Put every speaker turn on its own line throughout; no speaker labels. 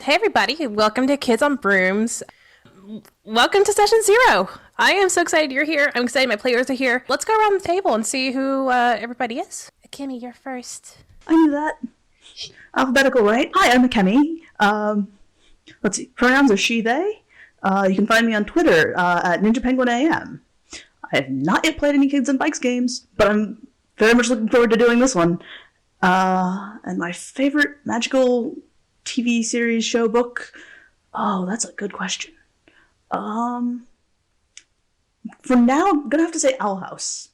Hey everybody, welcome to Kids on Brooms. Welcome to session 0. I am so excited you're here. I'm excited my players are here. Let's go around the table and see who everybody is. Kimmy, you're first.
I knew that. Alphabetical, right? Hi, I'm Akemi. Let's see. Pronouns are she, they. You can find me on Twitter at NinjaPenguinAM. I have not yet played any Kids and Bikes games, but I'm very much looking forward to doing this one. And my favorite magical TV series, show, book. Oh, that's a good question. For now, I'm gonna have to say Owl House.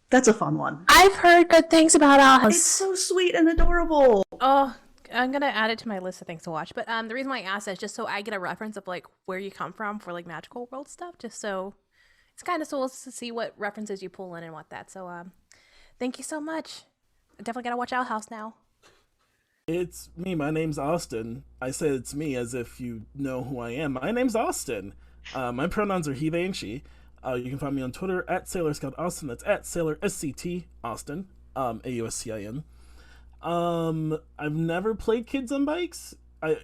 That's a fun one.
I've heard good things about Owl House.
It's so sweet and adorable.
Oh, I'm gonna add it to my list of things to watch. But the reason why I asked that is just so I get a reference of like where you come from for like magical world stuff. Just so it's kind of cool to see what references you pull in and what that. So thank you so much. I definitely gotta watch Owl House now.
It's me. My name's Austin. I said it's me as if you know who I am. My name's Austin. My pronouns are he, they, and she. You can find me on Twitter at Sailor Scout Austin. That's at Sailor SCT Austin. AUSTIN. I've never played Kids on Bikes. I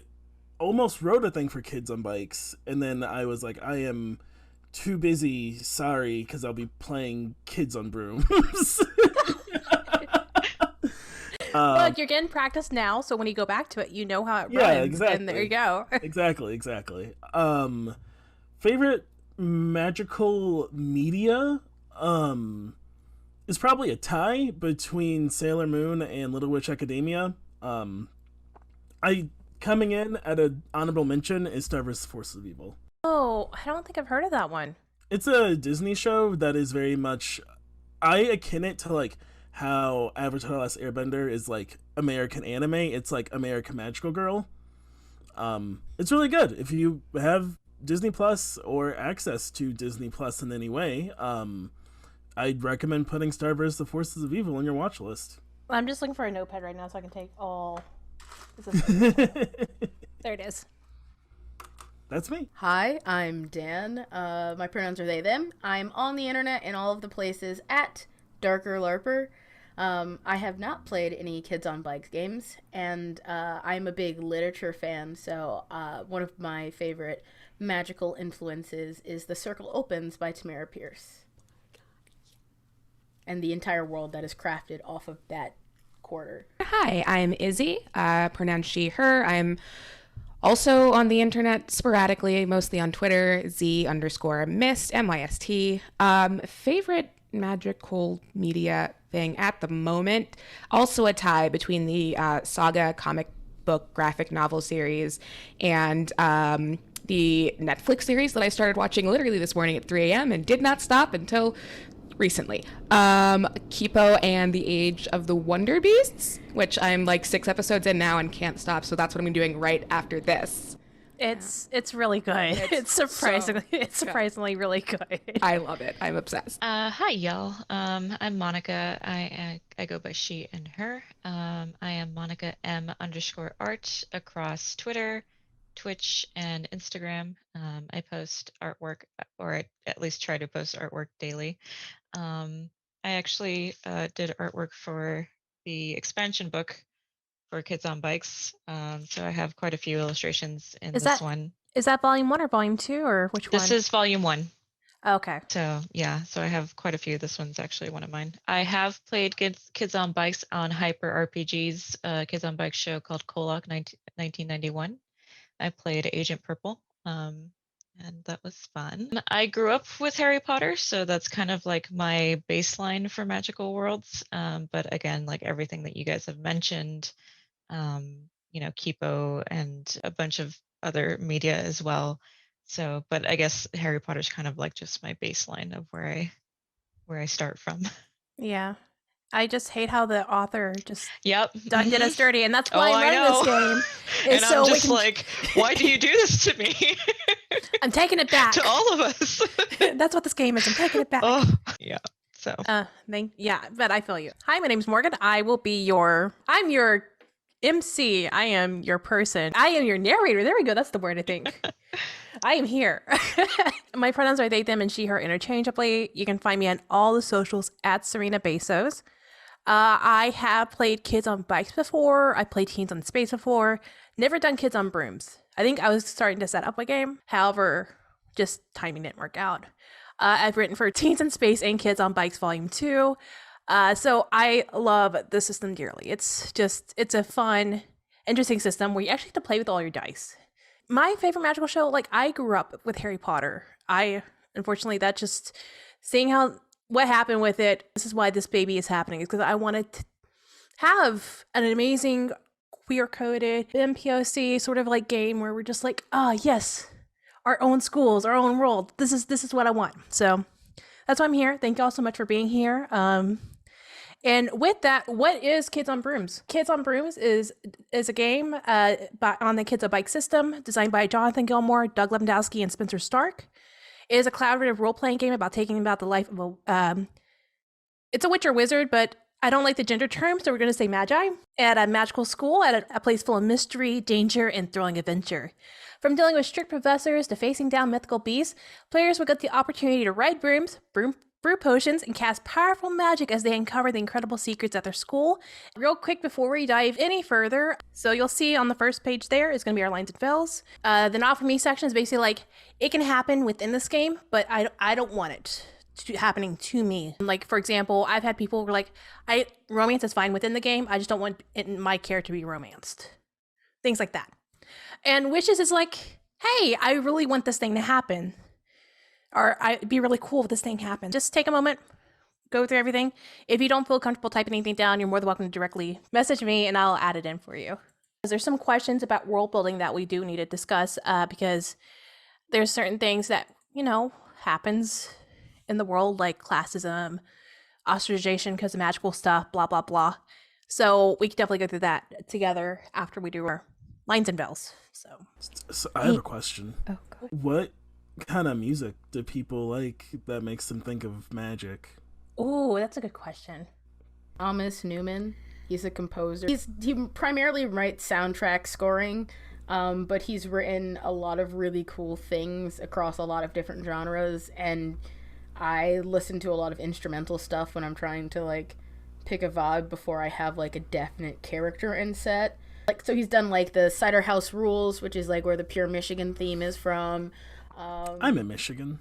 almost wrote a thing for Kids on Bikes, and then I was like, I am too busy. Sorry, because I'll be playing Kids on Brooms.
Well, you're getting practice now, so when you go back to it, you know how it runs.
Yeah, exactly.
And there you go.
exactly. Favorite magical media is probably a tie between Sailor Moon and Little Witch Academia. I coming in at an honorable mention is Star vs. Forces of Evil.
Oh, I don't think I've heard of that one.
It's a Disney show that is very much, I akin it to like how Avatar: The Last Airbender is like American anime. It's like American Magical Girl. It's really good if you have Disney Plus or access to Disney Plus in any way. I'd recommend putting Star vs. the Forces of Evil on your watch list.
I'm just looking for a notepad right now so I can take all. There it is.
That's me.
Hi, I'm Dan. My pronouns are they, them. I'm on the internet in all of the places at Darker Larper. I have not played any Kids on Bikes games, and I'm a big literature fan, so one of my favorite magical influences is The Circle Opens by Tamara Pierce. And the entire world that is crafted off of that quarter.
Hi, I'm Izzy, pronouns she, her. I'm also on the internet sporadically, mostly on Twitter, Z_mist, MYST. Favorite magical media thing at the moment, also a tie between the Saga comic book graphic novel series and the Netflix series that I started watching literally this morning at 3 a.m. and did not stop until recently. Kipo and the Age of the Wonder Beasts, which I'm like 6 episodes in now and can't stop, so that's what I'm doing right after this.
It's really good. It's surprisingly really good.
I love it. I'm obsessed.
Hi, y'all. I'm Monica. I go by she and her. I am Monica M_art across Twitter, Twitch, and Instagram. I post artwork, or I at least try to post artwork daily. I actually did artwork for the expansion book for Kids on Bikes. So I have quite a few illustrations in this one.
Is that volume 1 or volume 2 or which one?
This is volume 1.
Okay.
So yeah, so I have quite a few. This one's actually one of mine. I have played Kids on Bikes on Hyper RPG's Kids on Bikes show called Kolok 1991. I played Agent Purple. And that was fun. I grew up with Harry Potter, so that's kind of like my baseline for magical worlds. But again, like everything that you guys have mentioned, Kipo and a bunch of other media as well. So, but I guess Harry Potter's kind of like just my baseline of where I start from.
Yeah. I just hate how the author just did us dirty, and that's why I'm running this game.
And so I'm just like, why do you do this to me?
I'm taking it back.
To all of us.
That's what this game is. I'm taking it back.
Oh, yeah. So.
But I feel you. Hi, my name's Morgan. I'm your MC. I am your person. I am your narrator. There we go. That's the word, I think. I am here. My pronouns are they, them, and she, her interchangeably. You can find me on all the socials at Serena Bezos. I have played Kids on Bikes before. I played Teens on Space before. Never done Kids on Brooms. I think I was starting to set up a game. However, just timing didn't work out. I've written for Teens in Space and Kids on Bikes Volume 2. So I love the system dearly. It's a fun, interesting system where you actually have to play with all your dice. My favorite magical show, like I grew up with Harry Potter. Unfortunately, that just seeing what happened with it, this is why this baby is happening, is because I wanted to have an amazing queer-coded MPOC sort of like game where we're just like, yes, our own schools, our own world. This is what I want. So that's why I'm here. Thank you all so much for being here. And with that, what is Kids on Brooms? Kids on Brooms is a game on the Kids on Bike system, designed by Jonathan Gilmour, Doug Lewandowski, and Spencer Stark. It is a collaborative role-playing game about the life of it's a witch or wizard, but I don't like the gender term, so we're going to say magi, at a magical school at a place full of mystery, danger, and thrilling adventure. From dealing with strict professors to facing down mythical beasts, players will get the opportunity to ride brooms, brew potions, and cast powerful magic as they uncover the incredible secrets at their school. Real quick before we dive any further, so you'll see on the first page there is going to be our lines and fails. The Not For Me section is basically like, it can happen within this game, but I don't want it happening to me. Like, for example, I've had people who are like, romance is fine within the game, I just don't want my character to be romanced. Things like that. And wishes is like, hey, I really want this thing to happen. Or it'd be really cool if this thing happened. Just take a moment, go through everything. If you don't feel comfortable typing anything down, you're more than welcome to directly message me and I'll add it in for you. There's some questions about world building that we do need to discuss because there's certain things that, happens in the world, like classism, ostracization because of magical stuff, blah, blah, blah. So we can definitely go through that together after we do our lines and bells. So
I have a question.
Oh, go ahead.
What kind of music do people like that makes them think of magic?
Oh, that's a good question.
Thomas Newman. He's a composer. He primarily writes soundtrack scoring, but he's written a lot of really cool things across a lot of different genres, and I listen to a lot of instrumental stuff when I'm trying to pick a vibe before I have a definite character in set. So he's done the Cider House Rules, which is where the Pure Michigan theme is from.
I'm in Michigan.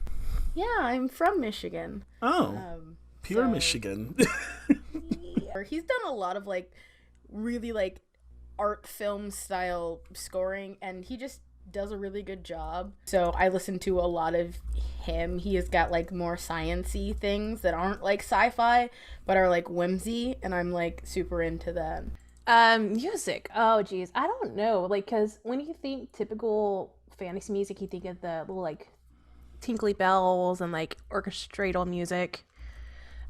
Yeah, I'm from Michigan.
Oh, Pure Michigan.
He's done a lot of really art film style scoring, and he just does a really good job. So I listen to a lot of him. He has got more science-y things that aren't sci-fi, but are whimsy, and I'm super into that.
Music. Oh, geez. I don't know. Because when you think typical fantasy music, you think of the little tinkly bells and orchestral music.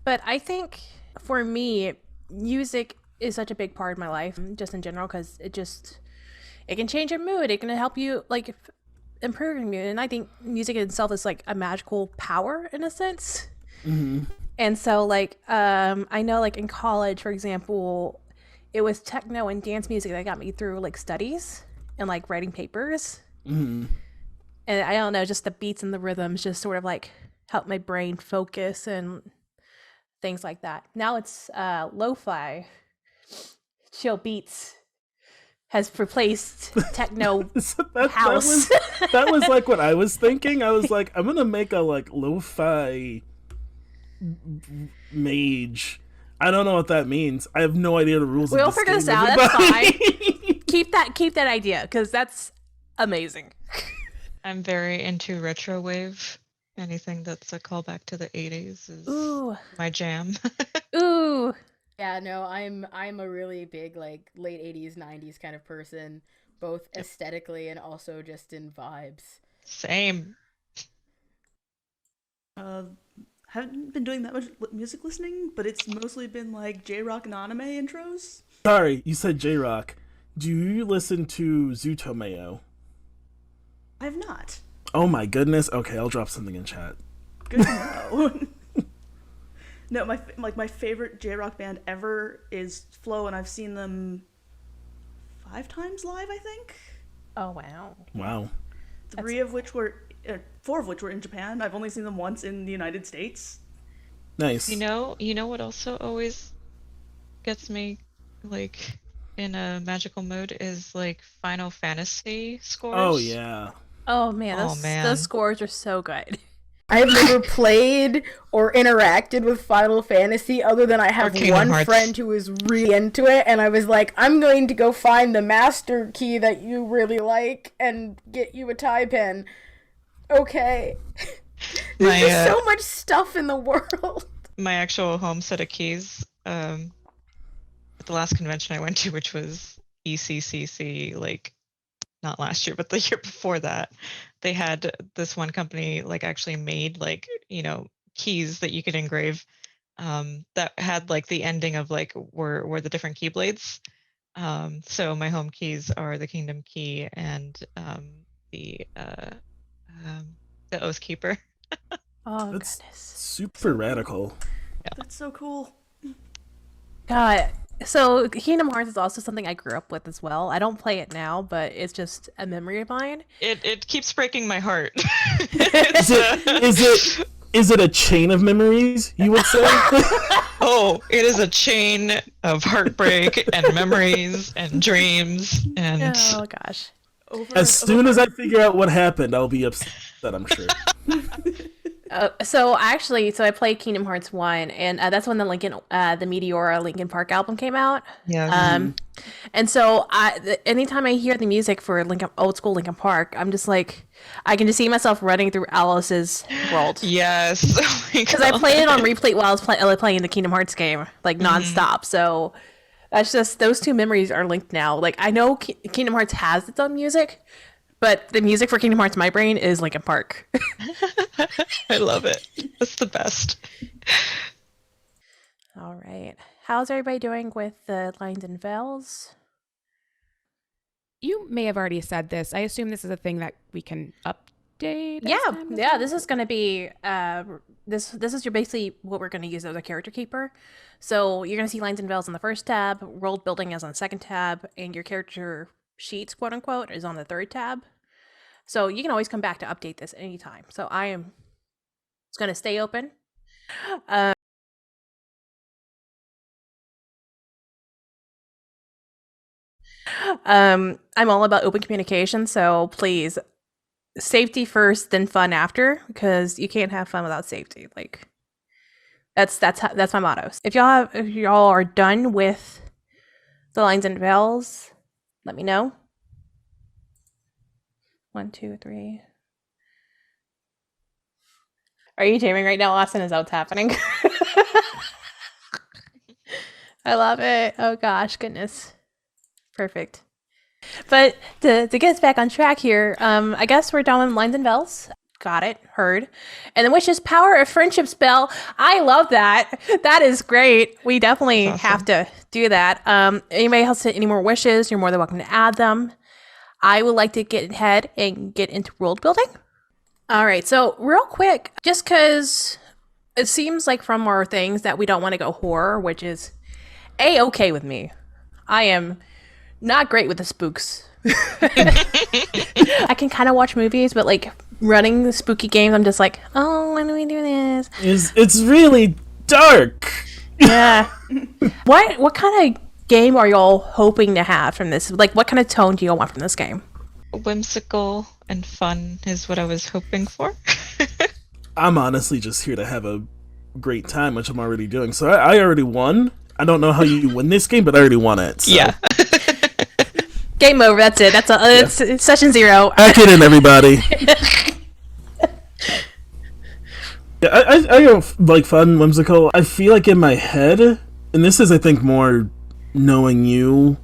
But I think for me, music is such a big part of my life, just in general, because it can change your mood. It can help you improve your mood. And I think music itself is a magical power in a sense.
Mm-hmm.
And so I know in college, for example, it was techno and dance music that got me through studies and writing papers.
Mm-hmm.
And I don't know, just the beats and the rhythms just sort of help my brain focus and things like that. Now it's lo-fi chill beats has replaced techno house.
That was what I was thinking. I was I'm gonna make a lo-fi mage. I don't know what that means. I have no idea the rules.
We'll figure this out. That's fine. Keep that idea, because that's amazing.
I'm very into retro wave. Anything that's a callback to the 80s is my jam.
Ooh.
Yeah, no, I'm a really big late 80s, 90s kind of person, both aesthetically and also just in vibes.
Same.
Haven't been doing that much music listening, but it's mostly been J-rock and anime intros.
Sorry, you said J-rock. Do you listen to Huetopia?
I have not.
Oh my goodness. Okay, I'll drop something in chat.
Good to know. No, my favorite J-rock band ever is Flow, and I've seen them 5 times live, I think.
Oh wow.
Wow.
4 of which were in Japan. I've only seen them once in the United States.
Nice.
You know what also always gets me in a magical mode is like Final Fantasy scores.
Oh yeah.
Oh man,
Oh, man.
those scores are so good.
I have never played or interacted with Final Fantasy other than I have
Kingdom
one
Hearts.
friend who is really into it, and I was like, I'm going to go find the master key that you really like and get you a tie pin. Okay. There's
My,
just so much stuff in the world.
my actual home set of keys, at the last convention I went to, which was ECCC, like not last year, but the year before that, they had this one company like actually made like, keys that you could engrave, that had like the ending of like were the different keyblades. So my home keys are the Kingdom Key and the Oath Keeper.
Oh
That's
goodness.
super radical.
That's so cool.
God. So Kingdom Hearts is also something I grew up with as well. I don't play it now, but it's just a memory of mine.
It keeps breaking my heart.
Is it a chain of memories, you would say?
Oh, it is a chain of heartbreak and memories and dreams and
Oh gosh.
As soon as I figure out what happened, I'll be upset, I'm sure.
So I played Kingdom Hearts 1, and that's when the Meteora Linkin Park album came out.
yeah.
And so anytime I hear the music for old school Linkin Park, I'm just like, I can just see myself running through Alice's world.
Yes.
Because I played it on replay while I was playing the Kingdom Hearts game, like nonstop. So that's just, those two memories are linked now. Like, I know Kingdom Hearts has its own music, but the music for Kingdom Hearts in my brain is Linkin Park.
I love it. That's the best.
All right. How's everybody doing with the lines and veils?
You may have already said this. I assume this is a thing that we can update. as
Yeah,
time goes
yeah.
on?
This is going to be this is basically what we're going to use as a character keeper. So you're going to see lines and veils on the first tab, world building is on the second tab, and your character sheets, quote unquote, is on the third tab. So you can always come back to update this anytime. So it's going to stay open. I'm all about open communication, so please, safety first, then fun after, because you can't have fun without safety. Like that's my motto. If y'all are done with the lines and veils, let me know. 1, 2, 3. Are you jamming right now, Austin? Is that what's happening? I love it. Oh gosh, goodness. Perfect. But to get us back on track here, I guess we're done with lines and bells. Got it. Heard. And then wishes, power of friendship spell. I love that. That is great. We definitely
That's awesome.
have to do that. Anybody else have any more wishes? You're more than welcome to add them. I would like to get ahead and get into world building. All right. So real quick, just because it seems like from our things that we don't want to go horror, which is A-okay with me. I am not great with the spooks. I can kind of watch movies, but like running the spooky games, I'm just like, oh, when do we do this?
It's really dark.
Yeah. What kind of game are y'all hoping to have from this? Like, what kind of tone do y'all want from this game?
Whimsical and fun is what I was hoping for.
I'm honestly just here to have a great time, which I'm already doing. So I already won. I don't know how you win this game, but I already won it. So.
Yeah.
Game over. That's it. It's session 0.
Back it in, everybody. Yeah, I go like fun, whimsical. I feel like in my head, and this is I think more knowing you,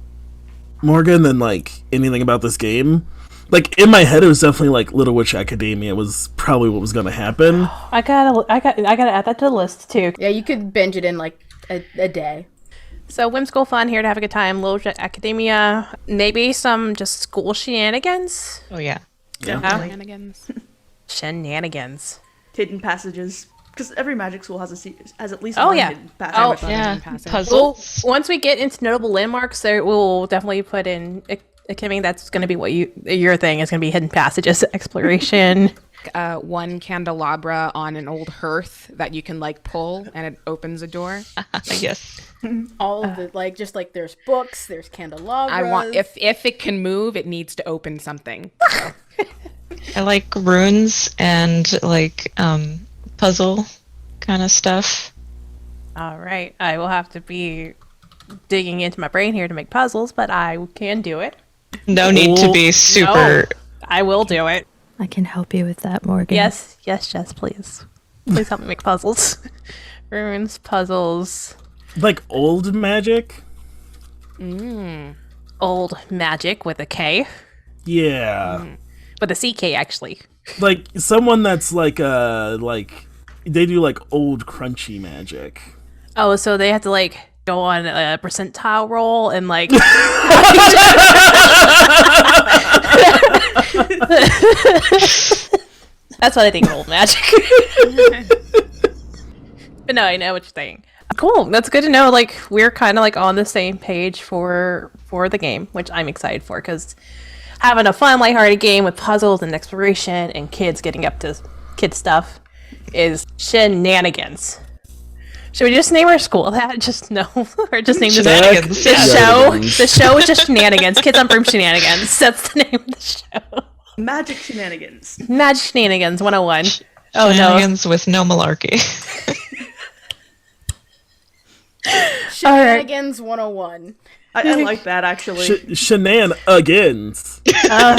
Morgan, than like anything about this game. Like in my head, it was definitely like Little Witch Academia was probably what was going to happen.
I gotta add that to the list too.
Yeah, you could binge it in like a day.
So whimsical fun, here to have a good time. Little Jet Academia, maybe some just school shenanigans.
Oh yeah.
Definitely.
Shenanigans.
Hidden passages. Because every magic school has at least
Oh,
one
yeah.
hidden
Oh,
passage.
Yeah.
Passage.
Puzzles.
Once we get into notable landmarks, there we'll definitely put in Kimmy. That's going to be what your thing is going to be hidden passages exploration.
like one candelabra on an old hearth that you can like pull and it opens a door.
Yes.
All of the like, just like there's books, there's candelabras.
I want if it can move, it needs to open something.
I like runes and like puzzle kind of stuff.
All right. I will have to be digging into my brain here to make puzzles, but I can do it.
No need to be super.
No, I will do it.
I can help you with that, Morgan.
Yes, Jess, please. Please help me make puzzles. Runes, puzzles.
Like old magic?
Old magic with a K.
Yeah.
With a CK, actually.
Like someone that's like they do like old crunchy magic.
Oh, so they have to like go on a percentile roll and like that's what I think of old magic. But no, I know what you're saying. Cool. That's good to know. Like we're kind of like on the same page for the game, which I'm excited for because having a fun, lighthearted game with puzzles and exploration and kids getting up to kid stuff is shenanigans. Should we just name our school that? Just no, or just name
Shenanigans.
the show. The show is just shenanigans. Kids on Brooms Shenanigans. That's the name of the show.
Magic shenanigans.
Magic Shenanigans 101. Oh no.
Shenanigans with no malarkey.
Shenanigans 101.
I like that, actually.
Shenanigans.
All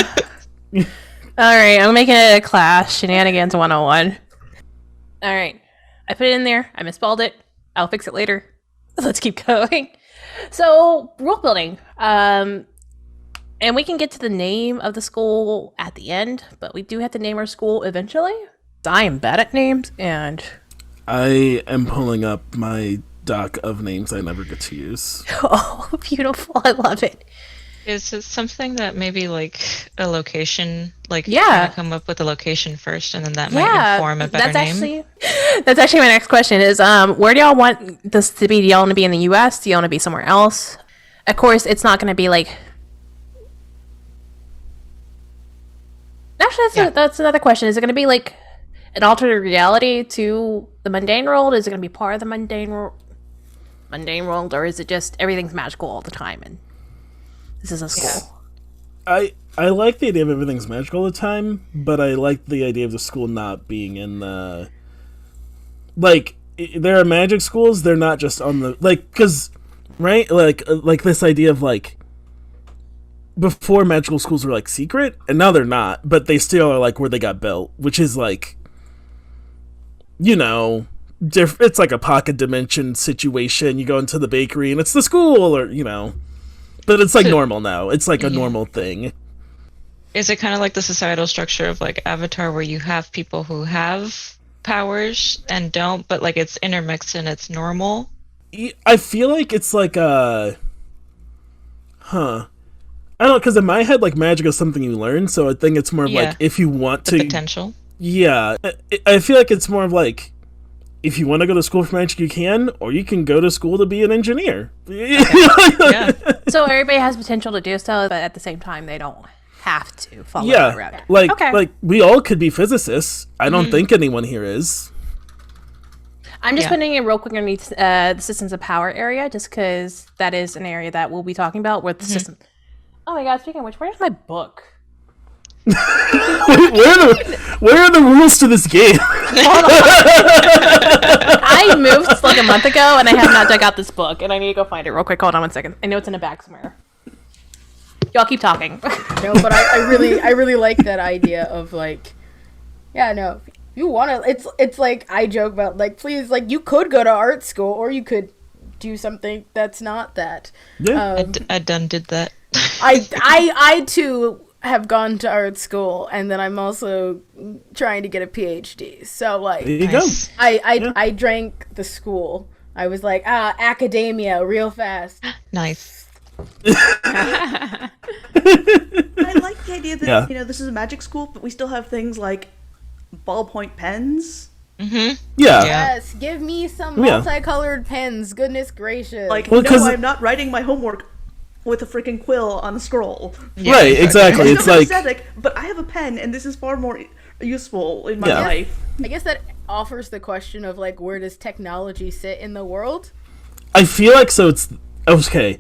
right, I'm making it a class. Shenanigans 101. All right, I put it in there. I misspelled it. I'll fix it later. Let's keep going. So, rule building. And we can get to the name of the school at the end, but we do have to name our school eventually. I am bad at names, and
I am pulling up my doc of names I never get to use.
oh, beautiful! I love it.
Is it something that maybe like a location, like
Yeah.
kinda come up with a location first, and then that might inform a better name?
That's actually my next question. Is where do y'all want this to be? Do y'all want to be in the U.S.? Do y'all want to be somewhere else? Of course, it's not going to be like. Actually, that's another question. Is it going to be like an alternate reality to the mundane world? Is it going to be part of the mundane world, or is it just everything's magical all the time and this is a school?
I like the idea of everything's magical all the time, but I like the idea of the school not being in the like there are magic schools. They're not just on the like because right like this idea of like before magical schools were like secret and now they're not, but they still are like where they got built, which is like it's like a pocket dimension situation. You go into the bakery and it's the school, or but it's like normal now. It's like a normal thing.
Is it kind of like the societal structure of like Avatar, where you have people who have powers and don't, but like it's intermixed and it's normal?
I feel like it's like I don't know, because in my head, like magic is something you learn, so I think it's more of like if you want
the
to
potential.
Yeah, I feel like it's more of like if you want to go to school for magic, you can, or you can go to school to be an engineer.
Yeah.
So everybody has potential to do so, but at the same time, they don't have to follow that route.
Like we all could be physicists. I don't think anyone here is.
I'm just putting it real quick underneath the systems of power area, just because that is an area that we'll be talking about with the system. Oh my god! Speaking of which, where's my book?
Where are the rules to this game?
I moved like a month ago, and I have not dug out this book, and I need to go find it real quick. Hold on 1 second. I know it's in a bag somewhere. Y'all keep talking.
No, but I really like that idea of like, you want to. It's like I joke about like, please, like you could go to art school or you could do something that's not that.
Yeah,
I done did that.
I too have gone to art school, and then I'm also trying to get a PhD. So like,
there you go.
I drank the school. I was like, academia, real fast.
Nice.
I like the idea that this is a magic school, but we still have things like ballpoint pens.
Yeah.
Yes, give me some multicolored pens. Goodness gracious!
Like, I'm not writing my homework with a freaking quill on a scroll.
Right, exactly. It's like
aesthetic, but I have a pen, and this is far more useful in my
Yeah.
life.
I guess that offers the question of like, where does technology sit in the world?
I feel like it's okay.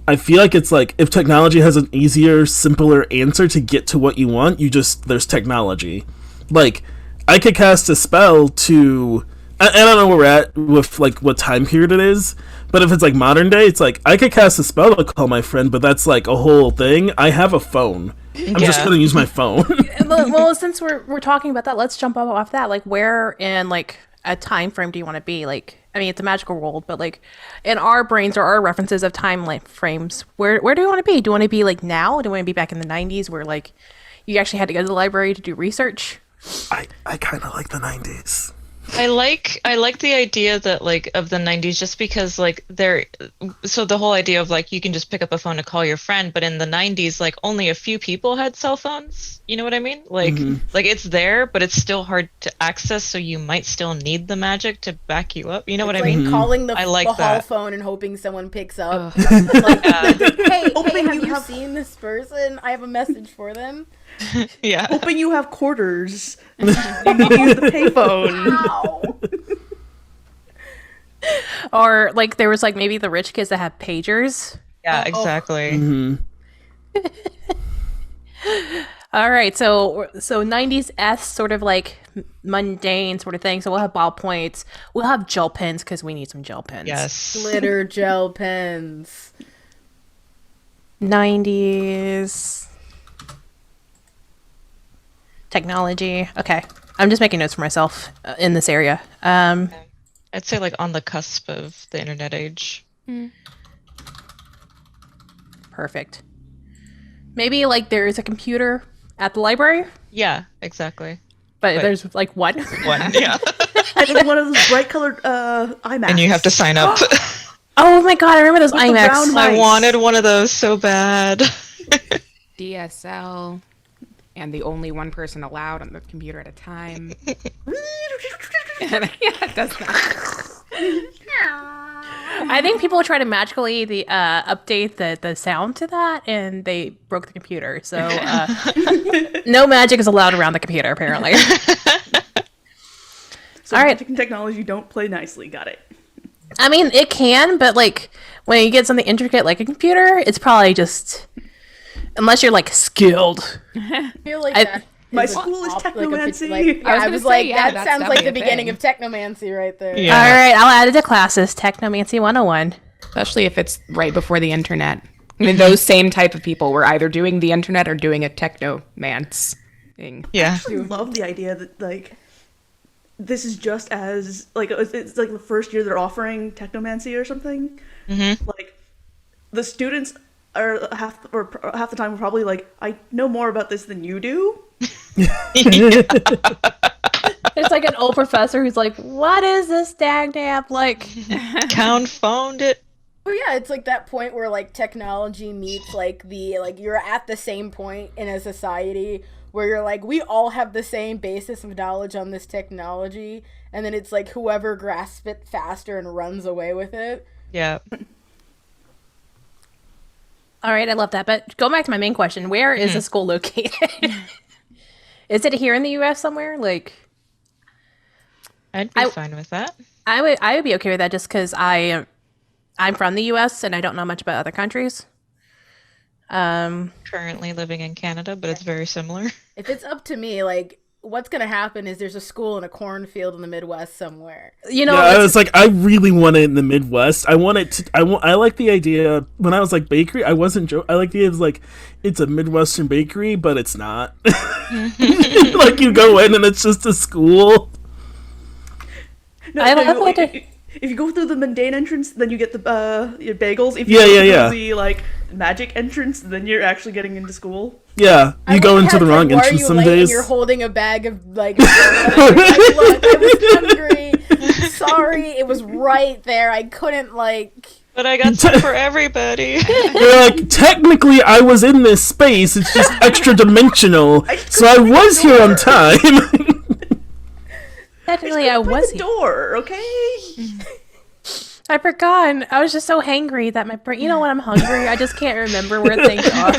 I feel like it's like if technology has an easier, simpler answer to get to what you want, there's technology. Like I could cast a spell to I don't know where we're at with like what time period it is, but if it's like modern day, it's like I could cast a spell to call my friend, but that's like a whole thing. I have a phone. I'm just
Yeah.
gonna use my phone.
Well, since we're talking about that, let's jump off that. Like, where in like a time frame do you want to be? Like, I mean, it's a magical world, but like in our brains or our references of time like frames, where do you want to be? Do you want to be like now? Do you want to be back in the 90s where like you actually had to go to the library to do research?
I kind of like the 90s.
I like the idea that like of the 90s just because like so the whole idea of like you can just pick up a phone to call your friend, but in the 90s like only a few people had cell phones. You know what I mean? Like like it's there, but it's still hard to access, so you might still need the magic to back you up. You know what I
It's like
mean?
calling the,
I like
the hall
that.
phone and hoping someone picks up.
Ugh.
Like, hey,
Hoping
have
you
you
have-
seen this person? I have a message for them.
Yeah.
Hoping you have quarters. You need to use the payphone.
Ow.
Or like there was like maybe the rich kids that had pagers.
Yeah, exactly.
Mm-hmm.
All right, so 90s S sort of like mundane sort of thing. So we'll have ballpoints, we'll have gel pens because we need some gel pens.
Yes.
Glitter gel pens.
90s technology. Okay, I'm just making notes for myself in this area.
I'd say like on the cusp of the internet age.
Perfect. Maybe like there is a computer at the library,
Yeah, exactly.
but
But-
there's like one.
One. Yeah.
And it's one of those bright colored IMAX.
And you have to sign up.
Oh my god, I remember those
With the
IMAX.
round
I
Nice.
wanted one of those so bad.
DSL, and the only one person allowed on the computer at a time. Yeah, it does that.
I think people try to magically update the sound to that, and they broke the computer. So no magic is allowed around the computer, apparently.
So
All right.
magic and technology don't play nicely. Got it.
I mean, it can, but like when you get something intricate like a computer, it's probably just unless you're like skilled.
I feel like
I-
that
My
is
school is
like a bit-
technomancy.
Like,
I was
I
gonna
was
say,
like,
yeah,
that
that's
sounds like
definitely
the
a
beginning
thing.
of technomancy right there.
Yeah.
All right, I'll add it to classes. Technomancy 101.
Especially if it's right before the internet. I mean, those same type of people were either doing the internet or doing a technomance thing.
Yeah.
I love the idea that like this is just as like it's like the first year they're offering technomancy or something. Like the students are half the time probably like, I know more about this than you do.
There's like an old professor who's like, "What is this dagdab?" Like,
Count found it.
Oh yeah, it's like that point where like technology meets like you're at the same point in a society where you're like, we all have the same basis of knowledge on this technology, and then it's like whoever grasps it faster and runs away with it.
Yeah.
all right, I love that. But go back to my main question: where is the school located? Is it here in the U.S. somewhere? Like,
I'd be fine with that.
I would be okay with that just because I'm from the U.S. and I don't know much about other countries.
Currently living in Canada, but it's very similar.
If it's up to me, like what's gonna happen is there's a school in a cornfield in the Midwest somewhere.
You know,
Yeah, I
it's-
was like, I really want it in the Midwest. I want it to. I like the idea. When I was like bakery, I wasn't joking. I like the idea of like it's a Midwestern bakery, but it's not. Like you go in and it's just a school.
No,
I
no,
love
no,
what
if you go through the mundane entrance, then you get the your bagels. If you
Yeah,
go
yeah,
through
yeah.
the like magic entrance, then you're actually getting into school.
Yeah,
I
you go
like
into
how
the
it's
wrong
like, why are
entrance
you
some
late
days.
and you're holding a bag of like, look, I was hungry. Sorry, it was right there. I couldn't like.
But I got some for everybody.
You're like, technically, I was in this space. It's just extra dimensional, so I was here on time.
technically I
By
was
the
here.
door, okay?
I forgot. I was just so hangry that my brain. You know when I'm hungry, I just can't remember where things are.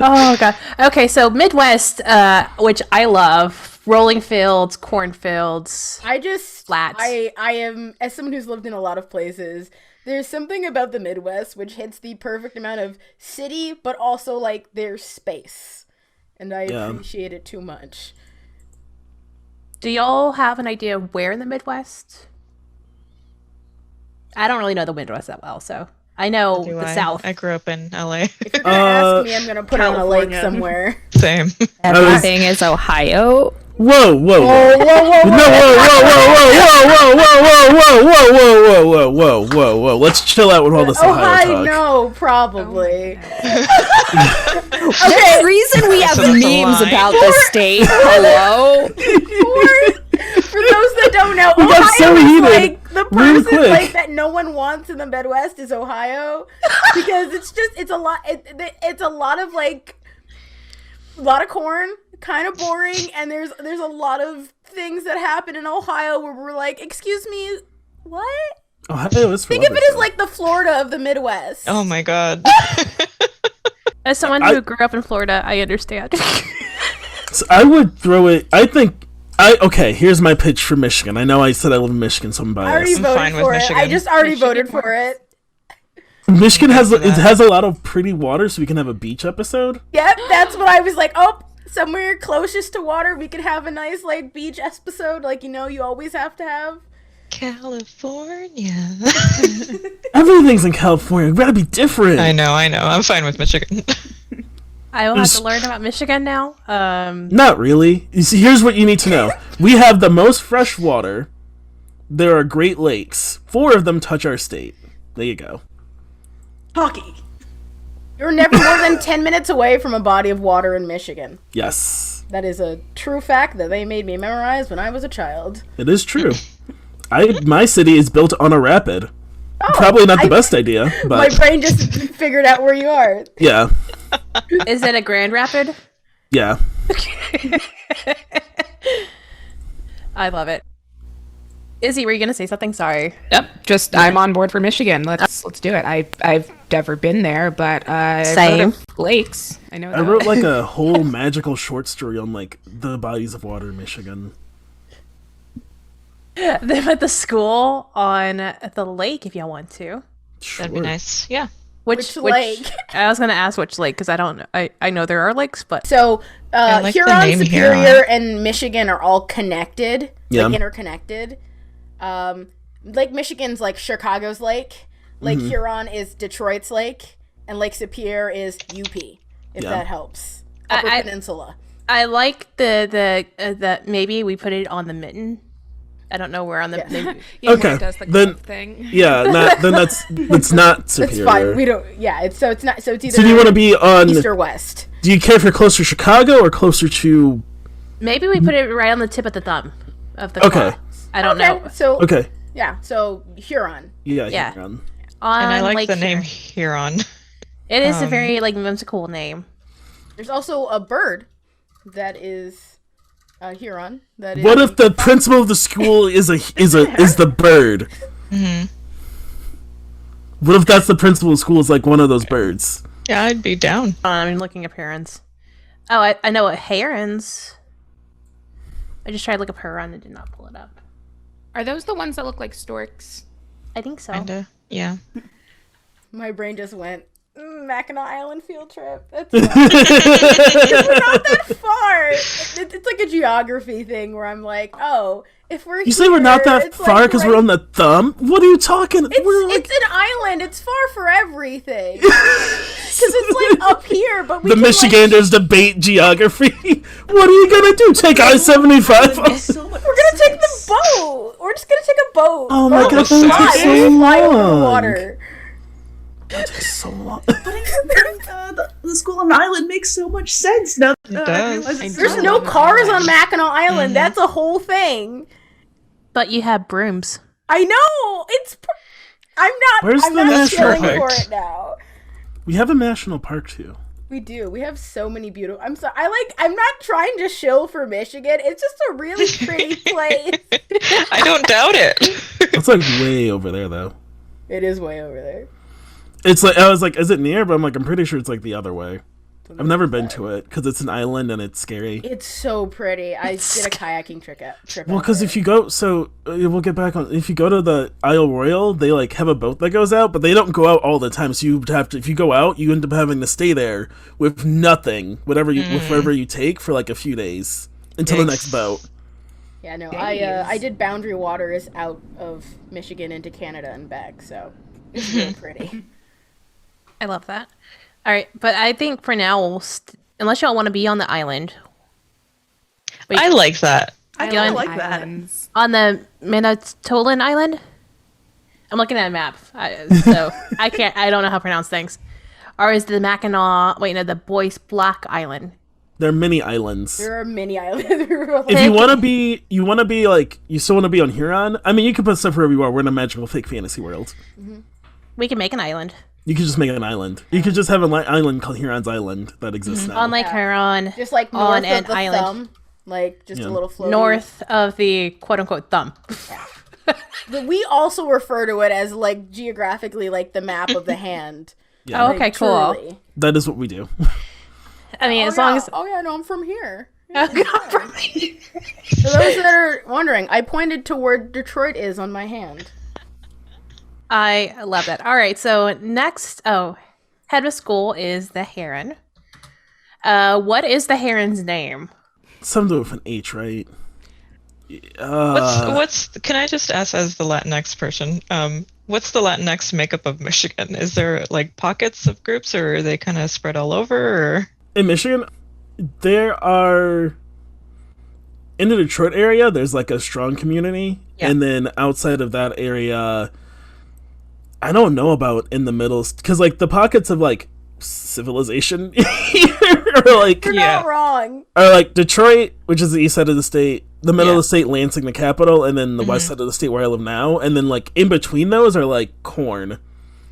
Oh god. Okay, so Midwest, which I love, rolling fields, cornfields. Flats.
I am, as someone who's lived in a lot of places, there's something about the Midwest which hits the perfect amount of city, but also like there's space, and I appreciate it too much.
Do y'all have an idea of where in the Midwest? I don't really know the Midwest that well, so I know the South.
I grew up in LA.
If you're gonna ask me, I'm gonna put it on a lake somewhere.
Same.
Everything is Ohio.
Whoa, whoa, whoa.
Whoa, whoa, whoa,
No, whoa. Let's chill out with all this Ohio talk.
No, probably.
There's reason we have memes about the state. Hello.
For those that don't know,
We got so
Ohio is
heated
like the
real
person
quick.
like that no one wants in the Midwest is Ohio, because it's a lot. It's a lot of like a lot of corn, kind of boring, and there's a lot of things that happen in Ohio where we're like, excuse me, what?
Ohio is
Think of it as like the Florida of the Midwest.
Oh my god.
As someone who grew up in Florida, I understand.
So I would throw it. I think. Okay, here's my pitch for Michigan. I know I said I live in Michigan, so I'm
I already
biased.
voted
fine with
for it.
Michigan.
I just already
Michigan
voted for it.
Michigan has a lot of pretty water, so we can have a beach episode.
Yep, that's what I was like. Oh, somewhere closest to water, we could have a nice like beach episode, like you always have to have.
California.
Everything's in California. We gotta be different.
I know. I'm fine with Michigan.
I will have to learn about Michigan now.
Not really. You see, here's what you need to know. We have the most fresh water. There are Great Lakes. 4 of them touch our state. There you go.
Hockey.
You're never more than 10 minutes away from a body of water in Michigan.
Yes.
That is a true fact that they made me memorize when I was a child.
It is true. My city is built on a rapid.
Oh,
Probably not the best idea,
My
but
brain just figured out where you are.
yeah.
Is it a Grand Rapid?
Yeah.
I love it. Izzy, were you gonna say something? Sorry.
Yep. Just I'm on board for Michigan. Let's do it. I've never been there, but I've heard
Same.
of lakes. I know.
I
that.
wrote like a whole magical short story on like the bodies of water in Michigan.
They put the school on the lake if y'all want to.
That'd be nice. Yeah.
Which lake?
I was gonna ask which lake because I don't know. I know there are lakes, but
So,
like the
Huron,
name
Superior,
Huron.
and Michigan are all connected,
Yeah.
like interconnected. Lake Michigan's like Chicago's lake. Lake Huron is Detroit's lake, and Lake Superior is UP. If
Yeah.
that helps, Upper
I-
Peninsula.
I like the maybe we put it on the mitten. I don't know where on the.
Yeah.
Maybe,
Yeah,
Okay,
where it does the
then-
club thing.
Yeah, then that's not
It's
superior.
fine. We don't. Yeah. It's not. So it's either
So do you want to be on?
east or west.
Do you care for closer to Chicago or closer to?
maybe we put it right on the tip of the thumb of the.
Okay.
claw. I don't know.
So
Okay.
yeah. So Huron.
Yeah.
Yeah.
Huron.
On
And I like
Lake
the name
Huron.
Huron.
It is a very like whimsical name.
There's also a bird that is Huron. That is.
What if the principal of the school is the bird?
Mm-hmm.
What if that's the principal of the school is like one of those birds?
Yeah, I'd be down.
I'm looking up herons. Oh, I know what herons. I just tried to look up heron and did not pull it up.
Are those the ones that look like storks?
I think so.
Kinda. Yeah.
My brain just went. Mackinac Island field trip. That's fine. We're not that far. It's like a geography thing where I'm like, oh, if we're
You say we're not
here,
that
it's
far
like
because
right-
we're on the thumb? What are you talking? We're like
It's an island. It's far for everything. Because it's like up here, but we
the
can,
Michiganders debate geography. What are you gonna do? Take I-75?
So much
we're gonna take the boat. We're just gonna take a boat.
Oh my
Or
God,
we'll
that would take
fly.
so
We'll fly over the
long.
water.
That takes so long.
But the school on an island makes so much sense now.
It
I
does.
realize it's
There's
so
no
long.
cars on Mackinac Island. That's a whole thing.
But you have brooms.
I know. I'm not.
Where's
I'm
the
not
national
chilling for
park?
it now.
We have a national park too.
We do. We have so many beautiful. I'm sorry. I'm not trying to shill for Michigan. It's just a really pretty place.
I don't doubt it.
It's like way over there though.
It is way over there.
It's like I was like, is it near? But I'm like, I'm pretty sure it's like the other way. I've never been to it because it's an island and it's scary.
It's so pretty. I did a kayaking trip.
Well, because if you go, we'll get back on. If you go to the Isle Royale, they like have a boat that goes out, but they don't go out all the time. So you have to. If you go out, you end up having to stay there with nothing, whatever you take for like a few days until the next boat.
Yeah, no, I did boundary waters out of Michigan into Canada and back, so it's really pretty.
I love that. All right, but I think for now, unless y'all want to be on the island.
I like that.
I
You
kind
on
of like that.
Islands.
On the Minatolan Island? I'm looking at a map, so I don't know how to pronounce things. Or is the the Boyce Block Island?
They're mini islands.
There are mini islands.
If you want to be, you still want to be on Huron. I mean, you can put stuff wherever you are. We're in a magical fake fantasy world.
We can make an island.
You could just make an island. You could just have an island called Huron's Island that exists now.
On Lake Huron.
Just like north
on
of
an
the
island.
thumb, like just a little floaty.
North of the quote-unquote thumb.
But we also refer to it as like geographically like the map of the hand.
Yeah.
Oh,
Like,
okay, cool.
truly.
That is what we do.
I mean, as long as...
Oh yeah, no, I'm from here.
For
For those that are wondering, I pointed to where Detroit is on my hand.
I love that. All right, so next, head of school is the Heron. What is the Heron's name?
Something with an H, right?
Can I just ask as the Latinx person, what's the Latinx makeup of Michigan? Is there like pockets of groups, or are they kind of spread all over? Or?
In Michigan, there are... In the Detroit area, there's like a strong community.
Yeah.
And then outside of that area, I don't know about in the middle, because like the pockets of like civilization are like...
You're not wrong.
Are like Detroit, which is the east side of the state, the middle of the state, Lansing, the capital, and then the west side of the state where I live now. And then like in between those are like corn,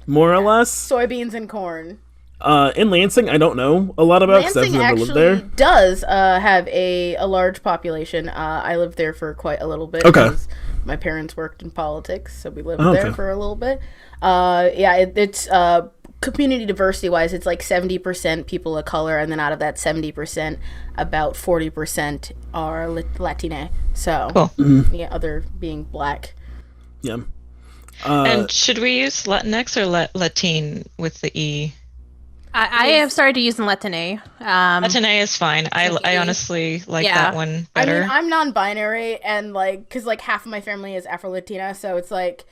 more or less.
Soybeans and corn.
In Lansing, I don't know a lot about because I've
Lansing
never lived there.
actually does have a large population. I lived there for quite a little bit.
Okay.
Because my parents worked in politics, so we lived
Oh,
there
okay.
for a little bit. It's community diversity wise, it's like 70% people of color, and then out of that 70%, about 40% are Latina. So
Cool.
yeah, other being black.
Yeah.
And should we use Latinx or Latin with the E?
I have started using Latine.
Latin is fine. I honestly like that one better.
I mean, I'm non-binary, and because half of my family is Afro-Latina, so it's like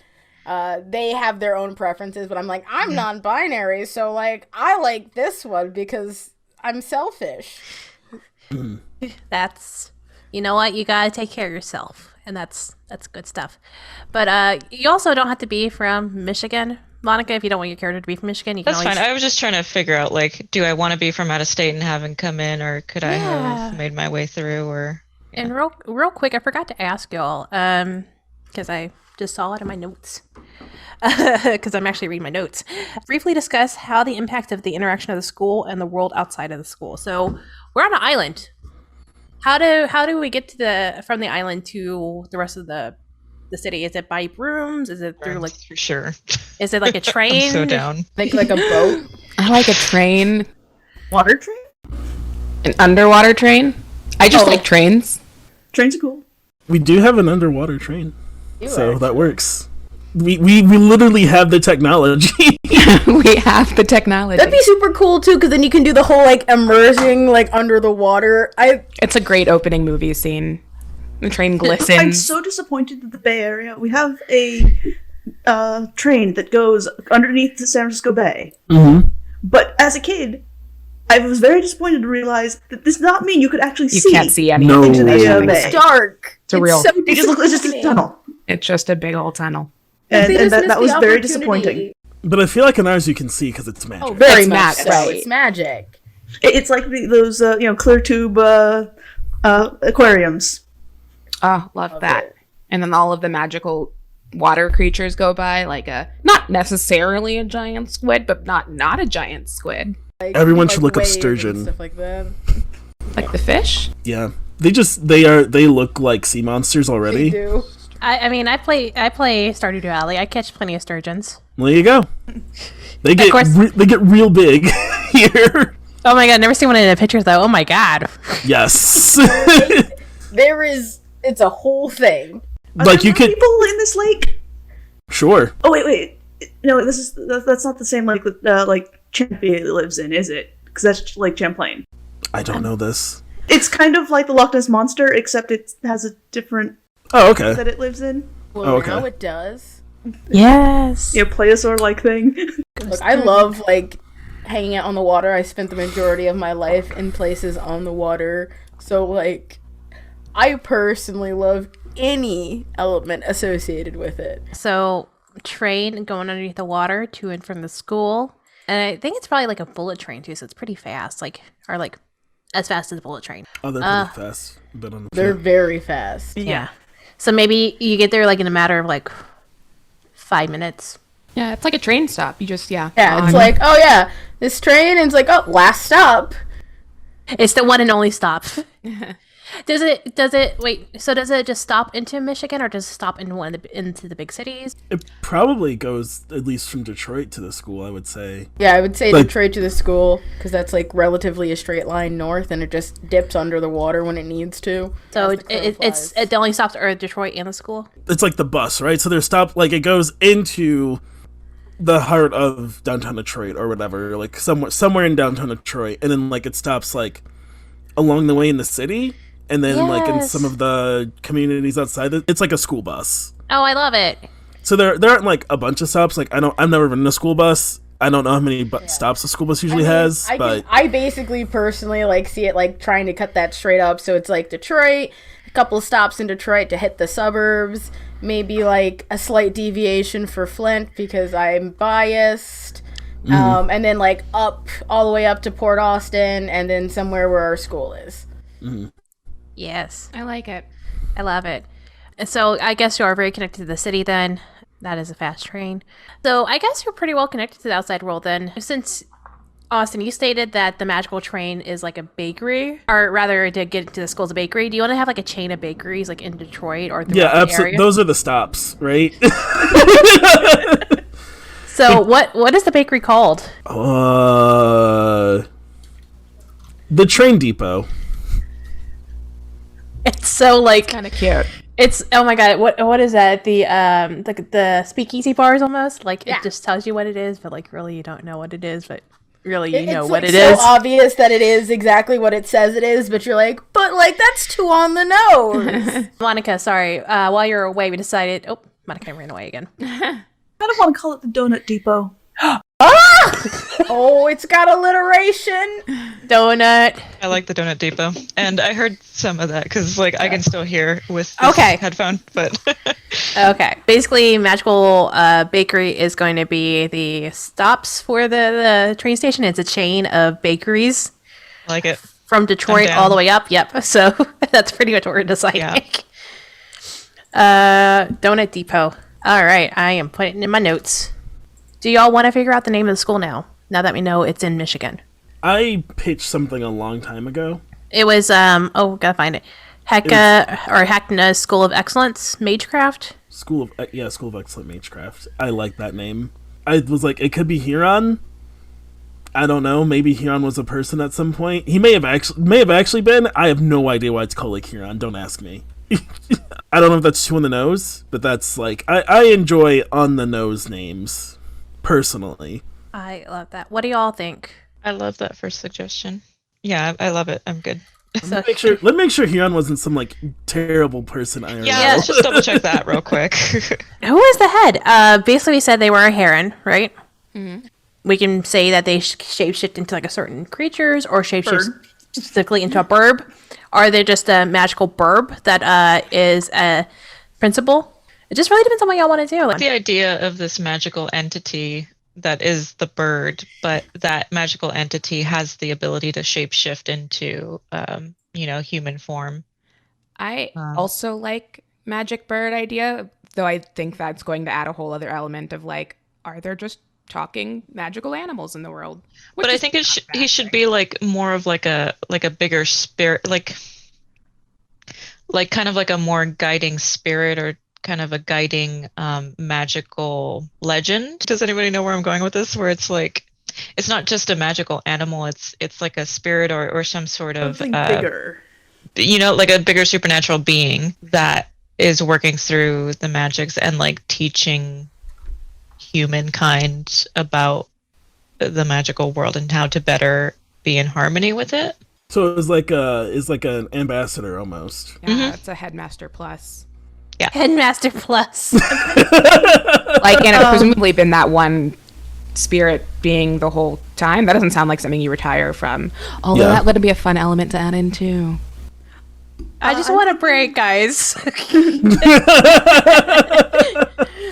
they have their own preferences, but I'm like, I'm non-binary, so like I like this one because I'm selfish.
That's, you know what, you gotta take care of yourself, and that's good stuff. But you also don't have to be from Michigan, Monica. If you don't want your character to be from Michigan, you can
That's
always...
fine. I was just trying to figure out, like, do I want to be from out of state and haven't come in, or could I have made my way through, or... Yeah.
And real quick, I forgot to ask y'all, because I just saw it in my notes, because I'm actually reading my notes. Briefly discuss how the impact of the interaction of the school and the world outside of the school. So we're on an island. How do we get to from the island to the rest of the city? Is it by Brooms? Is it through
For sure.
Is it like a train?
I'm so down.
Think like a boat.
I like a train,
Water train?
an underwater train. I just like trains.
Trains are cool.
We do have an underwater train,
You
so
are.
that works. We literally have the technology.
We have the technology.
That'd be super cool too, because then you can do the whole immersing under the water.
It's a great opening movie scene. The train
I'm
glistens.
so disappointed that the Bay Area, we have a train that goes underneath the San Francisco Bay.
Mm-hmm.
But as a kid, I was very disappointed to realize that this does not mean you could actually
You
see.
can't see anything.
No.
Into the
It's
Bay.
It's dark.
It's a real-
so
It just looks it's just a
disappointing.
tunnel.
It's just a big old tunnel.
And,
They
and
just
that
missed
was
the
very
opportunity.
disappointing.
But I feel like in ours you can see because it's magic.
Oh, very
It's
much
magic,
so.
right.
It's magic.
It's like those clear tube aquariums.
Oh, love that. And then all of the magical water creatures go by, like not necessarily a giant squid, but not a giant squid.
Everyone should look up
waves and
sturgeon.
Stuff like that.
Like the fish.
Yeah, they look like sea monsters
They
already.
do.
I mean, I play Stardew Valley. I catch plenty of sturgeons.
Well, there you go. They get
course.
they get real big here.
Oh my god, never seen one in the pictures though. Oh my god.
Yes.
It's a whole thing.
Like you could
people in this lake.
Sure.
Oh wait. No, that's not the same lake that like Champlain lives in, is it? Because that's Lake Champlain.
I don't know this.
It's kind of like the Loch Ness Monster, except it has a different
Oh, okay.
that it lives in.
Well,
Oh, okay.
now it does.
Yes.
Yeah, plesiosaur-like thing.
Look, I love like hanging out on the water. I spent the majority of my life in places on the water, so like I personally love any element associated with it.
So train going underneath the water to and from the school, and I think it's probably like a bullet train too, so it's pretty fast, like as fast as a bullet train.
Oh, they're pretty fast. But on the
They're very fast.
Yeah. So maybe you get there like in a matter of like 5 minutes.
Yeah, it's like a train stop. You just
Yeah, it's like, oh yeah, this train, and it's like, oh, last stop.
It's the one and only stop. Does it just stop into Michigan, or does it stop in into the big cities?
It probably goes at least from Detroit to the school, I would say.
Yeah, I would say
Like-
Detroit to the school, because that's like relatively a straight line north, and it just dips under the water when it needs to.
So
as the crow flies.
it only stops at Detroit and the school.
It's like the bus, right? So they're stopped, like it goes into the heart of downtown Detroit or whatever, like somewhere in downtown Detroit, and then like it stops like along the way in the city, and then like in some of the communities outside. It's like a school bus.
Oh, I love it.
So there aren't like a bunch of stops. Like I've never been in a school bus. I don't know how many stops a school bus usually has, but
I basically personally like see it like trying to cut that straight up. So it's like Detroit, a couple stops in Detroit to hit the suburbs, maybe like a slight deviation for Flint because I'm biased, and then like up all the way up to Port Austin, and then somewhere where our school is.
Yes,
I like it.
I love it. And so I guess you are very connected to the city then. That is a fast train. So I guess you're pretty well connected to the outside world then. Since, Austin, you stated that the magical train is like a bakery, or rather to get to the school's a bakery. Do you want to have like a chain of bakeries like in Detroit or throughout
yeah,
the
absolutely.
area?
Those are the stops, right?
So what is the bakery called?
The train depot.
It's so like
Kind of cute.
it's oh my god, what is that? The speakeasy bars almost? Like
Yeah.
it just tells you what it is, but like really you don't know what it is, but really you know
It's
what
like
it
so
is.
obvious that it is exactly what it says it is, but you're like, but like that's too on the nose.
Monica, sorry. While you're away we decided Monica ran away again.
I kind of want to call it the Donut Depot.
Oh, it's got alliteration.
Donut.
I like the Donut Depot, and I heard some of that because like I can still hear with this
Okay.
headphone, but
Okay. Basically, Magical Bakery is going to be the stops for the train station. It's a chain of bakeries
I like it.
from Detroit
down.
all the way up. Yep. So that's pretty much what we're deciding.
Yeah.
Donut Depot. All right. I am putting it in my notes. Do y'all want to figure out the name of the school now? Now that we know it's in Michigan.
I pitched something a long time ago.
It was gotta find it. Hackna School of Excellence Magecraft.
School of Excellent Magecraft. I like that name. I was like, it could be Huron. I don't know. Maybe Huron was a person at some point. He may have actually been. I have no idea why it's called like Huron. Don't ask me. I don't know if that's too on the nose, but that's like I enjoy on the nose names personally.
I love that. What do y'all think?
I love that first suggestion. Yeah, I love it. I'm good.
So
Let me make sure Huron wasn't some like terrible person. IRL.
Yeah, let's just double check that real quick.
who is the head? Basically, we said they were a heron, right?
Mm-hmm.
We can say that they shapeshift into like a certain creatures, or shapeshift specifically into a burb. Are they just a magical burb that is a principal? It just really depends on what y'all want to do.
The idea of this magical entity that is the bird, but that magical entity has the ability to shapeshift into, human form.
I also like magic bird idea, though I think that's going to add a whole other element of like, are there just talking magical animals in the world?
But I think he should be like more of like a bigger spirit, like kind of like a more guiding spirit or kind of a guiding magical legend. Does anybody know where I'm going with this? Where it's like it's not just a magical animal. It's like a spirit or some sort of
Something bigger.
Like a bigger supernatural being that is working through the magics and like teaching humankind about the magical world and how to better be in harmony with it.
So it's like an ambassador almost.
Yeah, it's a headmaster plus.
Yeah.
Headmaster plus.
Like, and it's presumably been that one spirit being the whole time. That doesn't sound like something you retire from. Although that would be a fun element to add in too.
I just want a break, guys.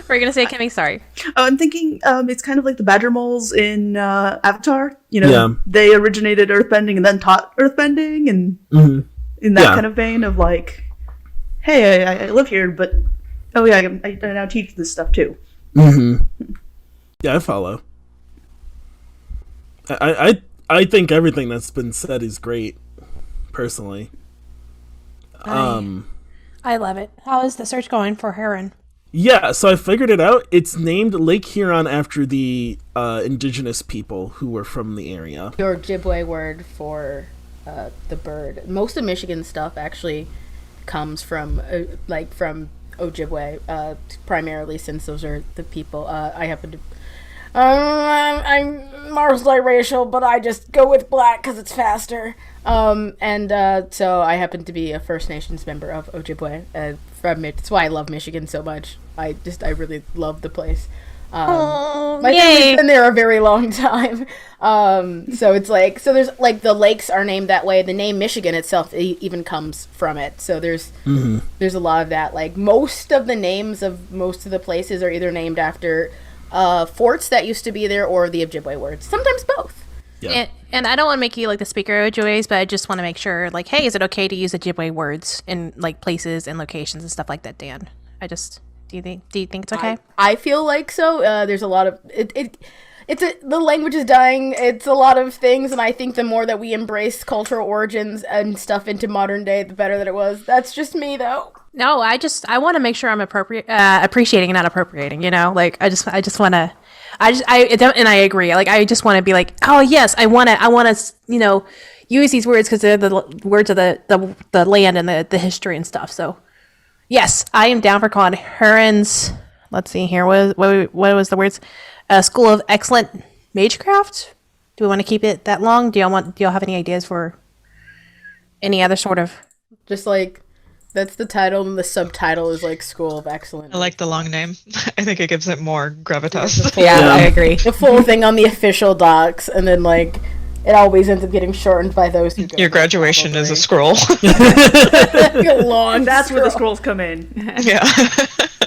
We're gonna say Kimmy, sorry.
Oh, I'm thinking it's kind of like the badger moles in Avatar. They originated earthbending and then taught earthbending, and in that kind of vein of like, hey, I live here, but oh yeah, I now teach this stuff too.
Yeah, I follow. I think everything that's been said is great, personally.
I love it. How is the search going for Heron?
Yeah, so I figured it out. It's named Lake Huron after the indigenous people who were from the area.
Your Ojibwe word for the bird. Most of Michigan stuff actually comes from from Ojibwe, primarily, since those are the people. I happen to. I'm multiracial, but I just go with black because it's faster. So I happen to be a First Nations member of Ojibwe. That's why I love Michigan so much. I really love the place. My family's been there a very long time. So it's like, there's like the lakes are named that way. The name Michigan itself even comes from it. So there's a lot of that. Like most of the names of most of the places are either named after forts that used to be there or the Ojibwe words. Sometimes both.
Yeah.
And I don't want to make you like the speaker of Ojibwe's, but I just want to make sure, like, hey, is it okay to use Ojibwe words in like places and locations and stuff like that, Dan? Do you think it's okay?
I feel like so. There's a lot of the language is dying. It's a lot of things, and I think the more that we embrace cultural origins and stuff into modern day, the better that it was. That's just me, though.
No, I want to make sure I'm appreciating and not appropriating. Like I want to. And I agree. Like I just want to be like, oh yes, I want to, use these words because they're the words of the land and the history and stuff. So, yes, I am down for calling Huron's. Let's see here. What was the words? School of Excellent Magecraft. Do we want to keep it that long? Do y'all have any ideas for any other sort of?
Just like. That's the title, and the subtitle is like School of Excellent.
I like the long name. I think it gives it more gravitas.
Yeah, I agree.
The full thing on the official docs, and then like it always ends up getting shortened by those who go.
Your graduation is a scroll.
Long.
That's where the scrolls come in.
Yeah.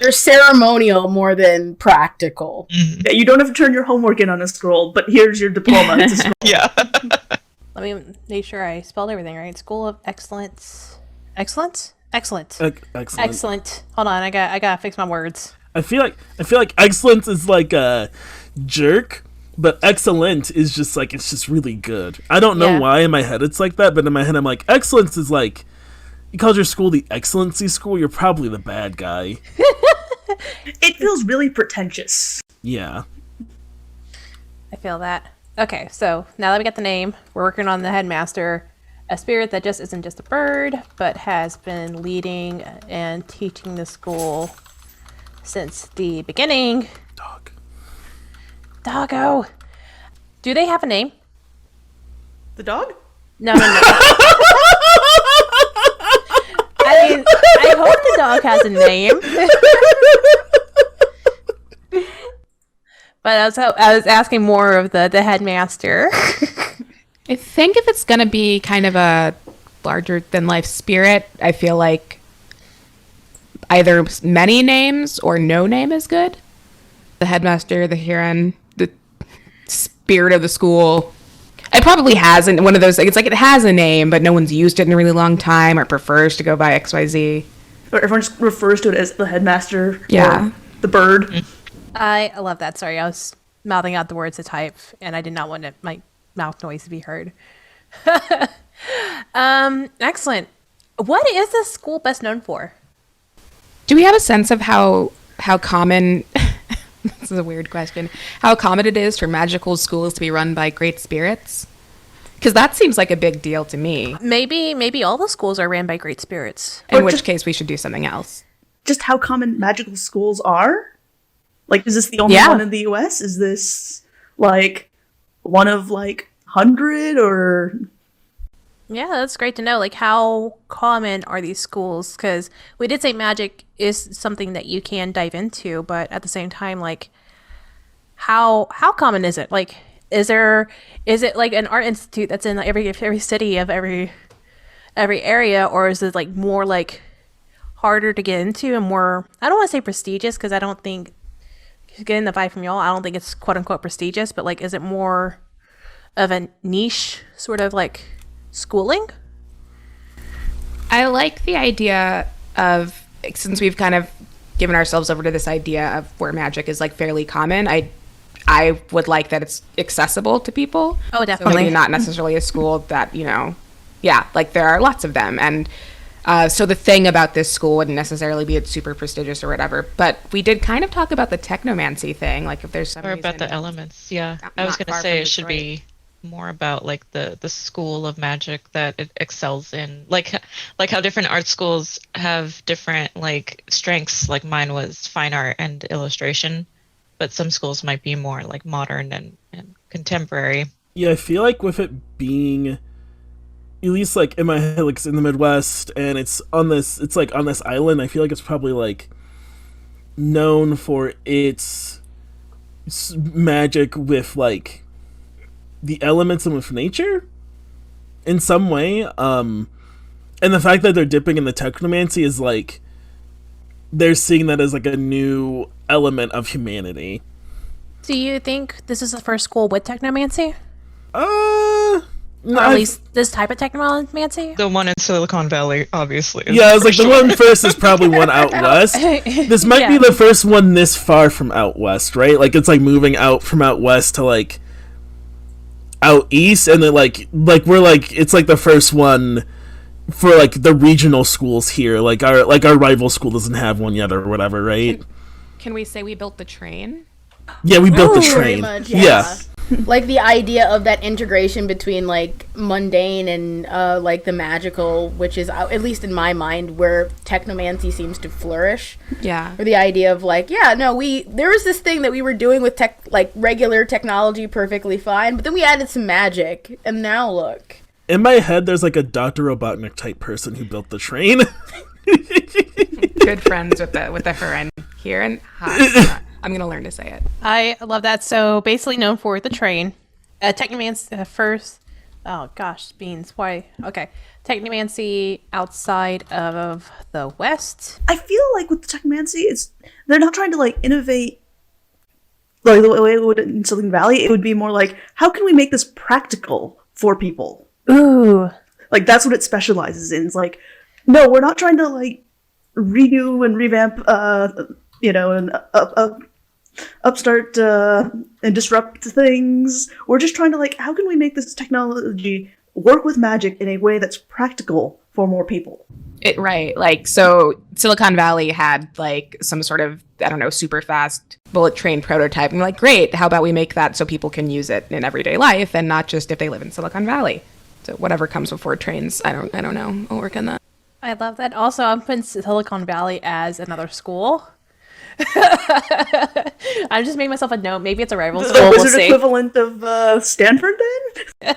They're ceremonial more than practical.
Yeah, you don't have to turn your homework in on a scroll, but here's your diploma. It's a scroll.
Yeah.
Let me make sure I spelled everything right. School of Excellence. Excellence? Excellent.
Excellent.
Excellent. Hold on, I gotta fix my words.
I feel like excellence is like a jerk, but excellent is just like it's just really good. I don't know why in my head it's like that, but in my head I'm like excellence is like you called your school the excellency school, you're probably the bad guy.
It feels really pretentious.
Yeah.
I feel that. Okay, so now that we got the name, we're working on the headmaster. A spirit that just isn't just a bird, but has been leading and teaching the school since the beginning. Doggo. Do they have a name?
The dog?
No. I mean, I hope the dog has a name. But I was asking more of the headmaster.
I think if it's going to be kind of a larger than life spirit, I feel like either many names or no name is good. The headmaster, the Huron, the spirit of the school. It probably hasn't one of those. It's like it has a name, but no one's used it in a really long time or prefers to go by XYZ.
Or everyone just refers to it as the headmaster.
Yeah.
Or the bird.
I love that. Sorry, I was mouthing out the words to type, and I did not want my mouth noise to be heard. Excellent. What is this school best known for?
Do we have a sense of how common This is a weird question. How common it is for magical schools to be run by great spirits? Because that seems like a big deal to me.
Maybe all the schools are ran by great spirits.
In which case, we should do something else.
Just how common magical schools are? Like, is this the only one in the U.S.? Is this, like, one of, like, 100 or...
Yeah, that's great to know. Like, how common are these schools? Because we did say magic is something that you can dive into, but at the same time, like, how common is it? Like, is it like an art institute that's in every city of every area, or is it like more like harder to get into and more? I don't want to say prestigious because I don't think, getting the vibe from y'all, I don't think it's quote unquote prestigious, but like, is it more of a niche sort of like schooling?
I like the idea of, since we've kind of given ourselves over to this idea of where magic is like fairly common, I would like that it's accessible to people.
Oh, definitely.
So maybe not necessarily a school that, like there are lots of them. And so the thing about this school wouldn't necessarily be it's super prestigious or whatever. But we did kind of talk about the technomancy thing. Like if there's some
Or about the elements, yeah. I was going to say it should be more about like the school of magic that it excels in. Like how different art schools have different like strengths. Like mine was fine art and illustration. But some schools might be more like modern and contemporary.
Yeah, I feel like with it being, at least like in my head, like it's in the Midwest and it's on this island, I feel like it's probably like known for its magic with like the elements and with nature in some way. And the fact that they're dipping in the technomancy is like, they're seeing that as like a new element of humanity.
Do you think this is the first school with technomancy?
No,
or at least this type of technomancy?
The one in Silicon Valley, obviously.
Yeah, I was like, the one first is probably one out west. This might be the first one this far from out west, right? Like it's like moving out from out west to like out east, and then like we're like, it's like the first one for like the regional schools here. Like our rival school doesn't have one yet or whatever, right?
Can we say we built the train?
Yeah, we built the train.
Much,
yeah.
Like the idea of that integration between like mundane and like the magical, which is at least in my mind where technomancy seems to flourish.
Yeah.
Or the idea of like, there was this thing that we were doing with like regular technology perfectly fine, but then we added some magic, and now look.
In my head, there's like a Dr. Robotnik type person who built the train.
Good friends with the her and here, and hi. I'm gonna learn to say it.
I love that. So basically known for the train. Technomancy first. Oh gosh, beans. Why? Okay. Technomancy outside of the West.
I feel like with the technomancy, they're not trying to like innovate. Like the way it would in Silicon Valley, it would be more like, how can we make this practical for people?
Ooh.
Like that's what it specializes in. It's like, no, we're not trying to like redo and revamp, and upstart and disrupt things. We're just trying to like, how can we make this technology work with magic in a way that's practical for more people?
Right. Like, so Silicon Valley had like some sort of, I don't know, super fast bullet train prototype. And like, great, how about we make that so people can use it in everyday life and not just if they live in Silicon Valley? So whatever comes before trains, I don't know. I'll work on that.
I love that. Also, I'm putting Silicon Valley as another school. I'm just making myself a note. Maybe it's a rival school.
The wizard equivalent of Stanford, then?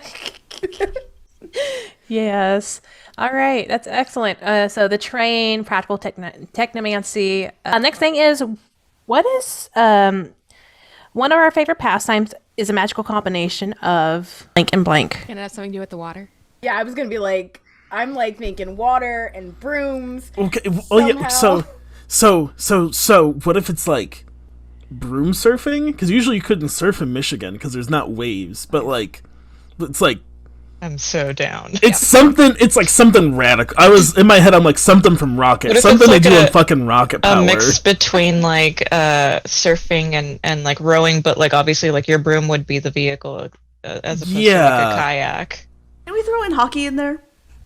Yes. All right. That's excellent. So the train, practical technomancy. Next thing is, what is one of our favorite pastimes is a magical combination of blank and blank.
Can it have something to do with the water?
Yeah, I was gonna be like, I'm like thinking water and brooms.
Okay. Oh yeah. So what if it's like broom surfing? Because usually you couldn't surf in Michigan because there's not waves. But like, it's like,
I'm so down.
it's something. It's like something radical. I was in my head. I'm like something from Rocket. Something they do in fucking Rocket Power.
A mix between like surfing and like rowing, but like obviously like your broom would be the vehicle as opposed to like a kayak.
Can we throw in hockey in there?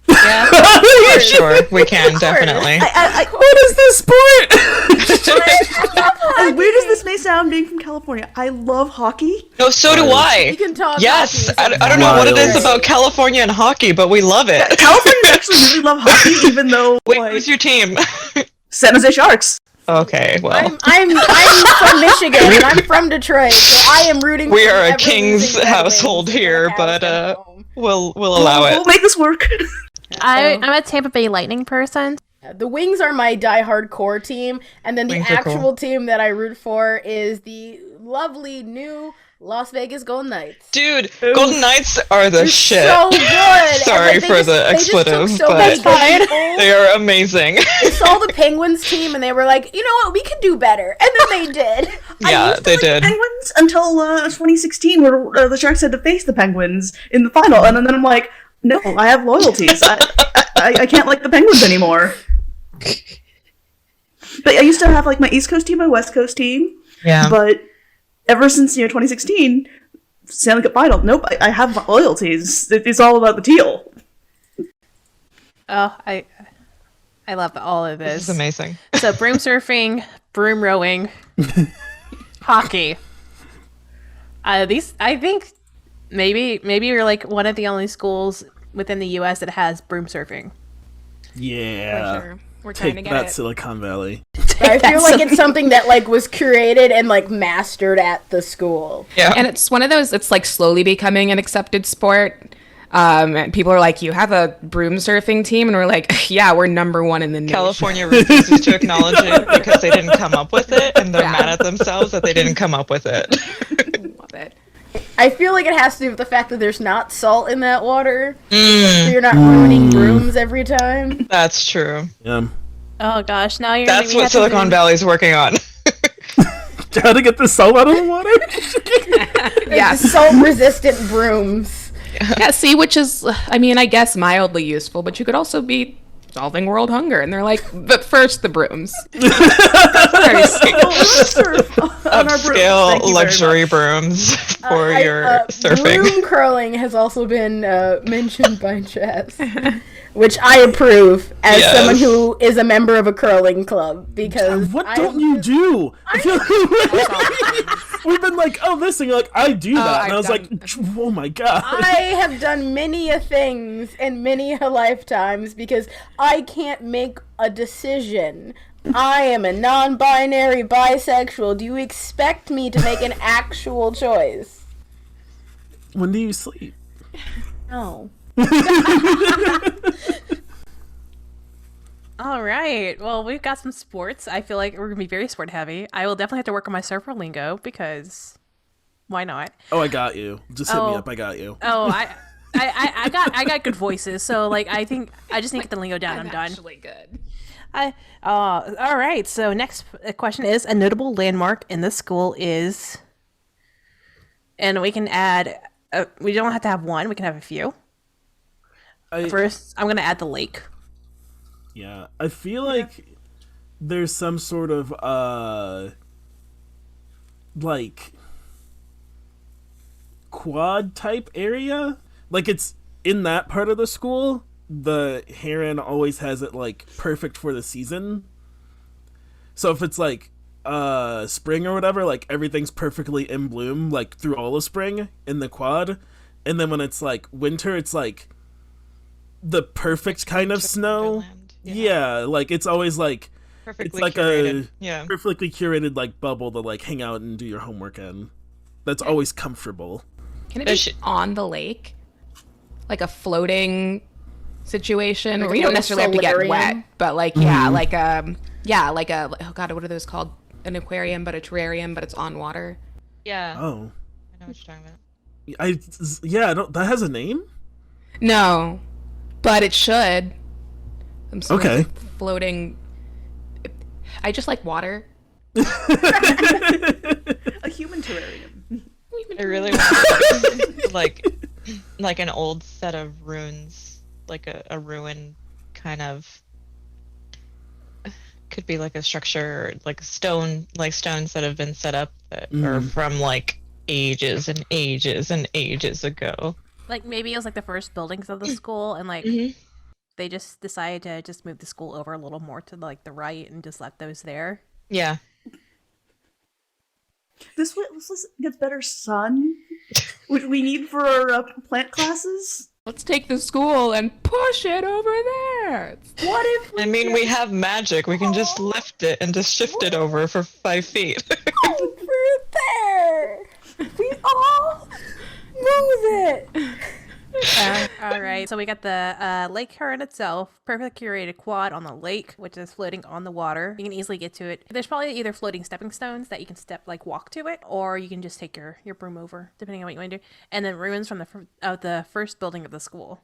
Yeah, sure, we can definitely.
What is this sport?
As weird as this may sound, being from California, I love hockey.
No, so do
You
I.
can talk.
Yes,
hockey,
I don't know what it is
Wild.
about California and hockey, but we love it.
Californians actually really love hockey, even though
Wait,
like,
who's your team?
San Jose Sharks.
Okay, well,
I'm from Michigan and I'm from Detroit, so I am rooting.
we
for
are a
whoever
Kings
losing Red
household
Wings
here,
and
but
Habs come home.
we'll allow
We'll
it.
make this work.
I'm a Tampa Bay Lightning person.
The Wings are my diehard core team, and then the
Wings are
actual
cool.
team that I root for is the lovely new Las Vegas Golden Knights.
Dude, Golden Knights are the shit.
So good.
Sorry
And, like,
for the
they just took
expletive,
so
but
many good people.
they are amazing.
They saw the Penguins team and they were like, you know what, we could do better, and then they did.
I
Yeah,
used to
they
like the
did.
Penguins until 2016, where the Sharks had to face the Penguins in the final, and then I'm like, no, I have loyalties. I can't like the Penguins anymore. But I used to have like my East Coast team, my West Coast team.
Yeah.
But ever since 2016, Stanley Cup final, nope, I have loyalties. It's all about the teal.
Oh, I love all of
This
this.
is amazing.
So broom surfing, broom rowing, hockey. These, I think, maybe you're like one of the only schools within the U.S. that has broom surfing.
Yeah.
For sure. We're trying to
Take
get
that,
it.
Silicon Valley.
I feel like it's something that like was curated and like mastered at the school.
Yeah.
And it's one of those, it's like slowly becoming an accepted sport. And people are like, you have a broom surfing team? And we're like, yeah, we're number one in the nation.
California refuses to acknowledge it because they didn't come up with it, and they're mad at themselves that they didn't come up with it.
Love it.
I feel like it has to do with the fact that there's not salt in that water. So you're not ruining brooms every time.
That's true.
Yeah.
Oh gosh, now you're.
That's what Silicon Valley's working on.
How to get the salt out of the water?
Yeah.
Salt-resistant brooms.
Yeah, see, which is, I mean, I guess mildly useful, but you could also be solving world hunger. And they're like, but first the brooms.
Upscale luxury brooms for your surfing.
Broom curling has also been mentioned by Jess, which I approve as
Yes.
someone who is a member of a curling club because
What
I
don't
am
you
just-
do? I feel like we've been like, oh, this thing, you're like, I do that. And I
I've
was like, oh my god.
I have done many a things in many a lifetimes because I can't make a decision. I am a non-binary bisexual. Do you expect me to make an actual choice?
When do you sleep?
No.
All right. Well, we've got some sports. I feel like we're gonna be very sport heavy. I will definitely have to work on my surfer lingo because why not?
Oh, I got you. Just hit me
Oh.
up. I got you.
Oh, I got good voices. So like I think I just need to get the lingo down. I'm done.
Actually good.
All right. So next question is a notable landmark in the school is, and we can add. We don't have to have one. We can have a few. First, I'm gonna add the lake.
Yeah, I feel like there's some sort of like quad type area. Like it's in that part of the school. The heron always has it like perfect for the season. So if it's like spring or whatever, like everything's perfectly in bloom like through all of spring in the quad. And then when it's like winter, it's like the perfect kind of snow.
Wonderland.
Yeah, like it's always like
Perfectly
it's like
curated.
a
Yeah.
perfectly curated like bubble to like hang out and do your homework in. That's always comfortable.
Can it be on the lake? Like a floating situation where you don't necessarily have to get
solarium?
wet, but like, like a, oh god, what are those called? An aquarium, but a terrarium, but it's on water.
Yeah.
Oh,
I know what you're talking about.
I don't. That has a name.
No, but it should. I'm sort of
Okay.
floating. I just like water.
A human terrarium.
I really want like an old set of runes, like a ruin kind of. Could be like a structure, like stones that have been set up that are from like ages and ages and ages ago.
Like maybe it was like the first buildings of the school, and like They just decided to just move the school over a little more to like the right and just let those there.
Yeah.
This gets better sun, which we need for our plant classes.
Let's take the school and push it over there.
What if
We have magic. We can just lift it and just shift it over for 5 feet.
Over there. We all move it.
All right, so we got the lake heron itself, perfectly curated quad on the lake, which is floating on the water. You can easily get to it. There's probably either floating stepping stones that you can walk to it, or you can just take your broom over, depending on what you want to do. And then ruins from the first building of the school.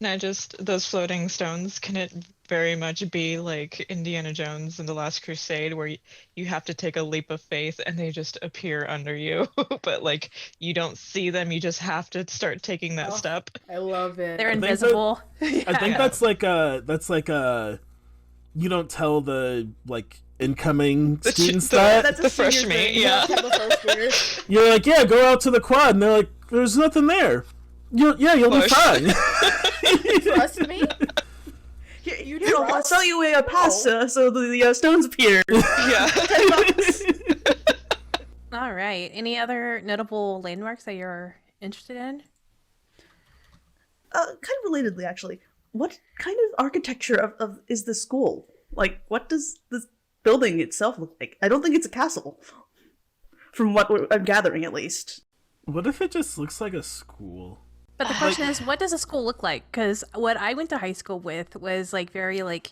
Now, just those floating stones, can it very much be like Indiana Jones in The Last Crusade, where you have to take a leap of faith and they just appear under you, but like you don't see them, you just have to start taking that step.
I love it.
They're invisible.
I think that's like you don't tell the like incoming students that.
That's a
the
senior
freshman,
thing.
yeah.
That's the first year.
You're like, yeah, go out to the quad, and they're like, there's nothing there. You'll be
Push.
fine.
Trust me.
I'll sell you a pass so the stones appear.
Yeah.
All right. Any other notable landmarks that you're interested in?
Kind of relatedly, actually, what kind of architecture of is the school? Like, what does the building itself look like? I don't think it's a castle, from what I'm gathering, at least.
What if it just looks like a school?
But the question is, what does a school look like? Because what I went to high school with was like very like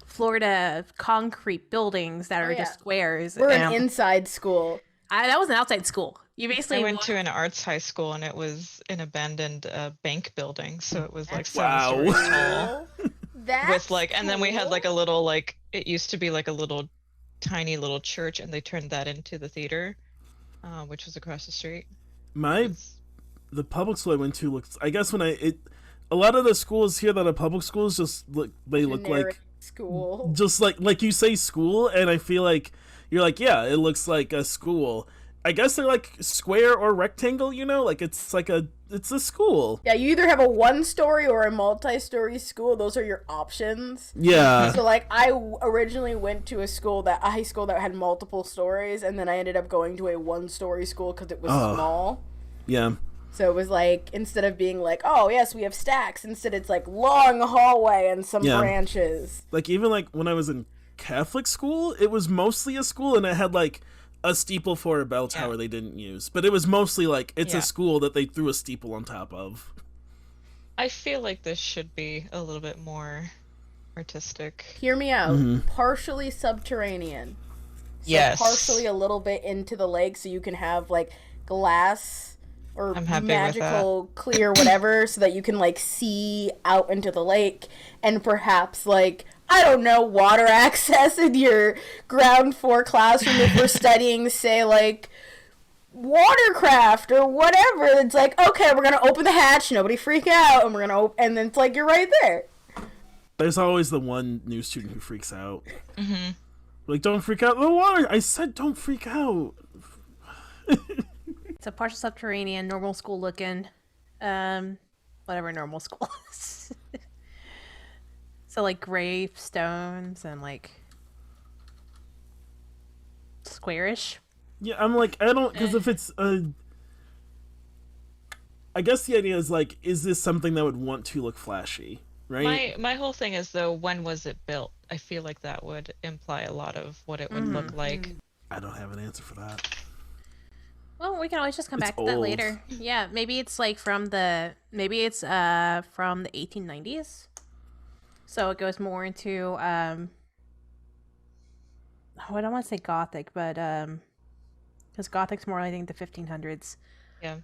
Florida concrete buildings that are just squares.
We're
and
an inside school.
that was an outside school. You basically
I went to an arts high school and it was an abandoned bank building, so it was like 7
Wow.
stories tall.
That's
With like, and then we had
cool.
like a little like, it used to be like a little tiny little church, and they turned that into the theater, which was across the street.
The public school I went to looks. I guess a lot of the schools here that are public schools just look
Generic
like
school.
just like you say school, and I feel like you're like, yeah, it looks like a school. I guess they're like square or rectangle, like it's a school.
Yeah, you either have a 1-story or a multi-story school. Those are your options.
Yeah.
So like I originally went to a high school that had multiple stories, and then I ended up going to a 1-story school because it was small.
Yeah.
So it was like, instead of being like, oh yes, we have stacks, instead it's like long hallway and some branches.
Like even like when I was in Catholic school, it was mostly a school, and it had like a steeple for a bell tower they didn't use, but it was mostly like it's a school that they threw a steeple on top of.
I feel like this should be a little bit more artistic.
Hear me out. Partially subterranean. So
Yes.
partially a little bit into the lake, so you can have like glass or
I'm happy
magical clear whatever, so that you can like see out into the lake, and perhaps like, I don't know, water access in your ground floor classroom if we're studying, say, like, watercraft or whatever. It's like, okay, we're gonna open the hatch, nobody freak out, and we're gonna and then it's like, you're right there.
There's always the one new student who freaks out. Mm-hmm. Like, don't freak out in the water. I said don't freak out.
It's a partial subterranean, normal school looking, whatever normal school is. So like gray stones and like squarish.
Yeah, I'm like, I don't, because if it's I guess the idea is like, is this something that would want to look flashy, right?
My whole thing is, though, when was it built? I feel like that would imply a lot of what it would look like.
I don't have an answer for that.
Well, we can always just come
It's
back to that
old.
later. Yeah, maybe it's like from the 1890s. So it goes more into I don't want to say Gothic, but because Gothic's more, I think, the 1500s.
Yeah.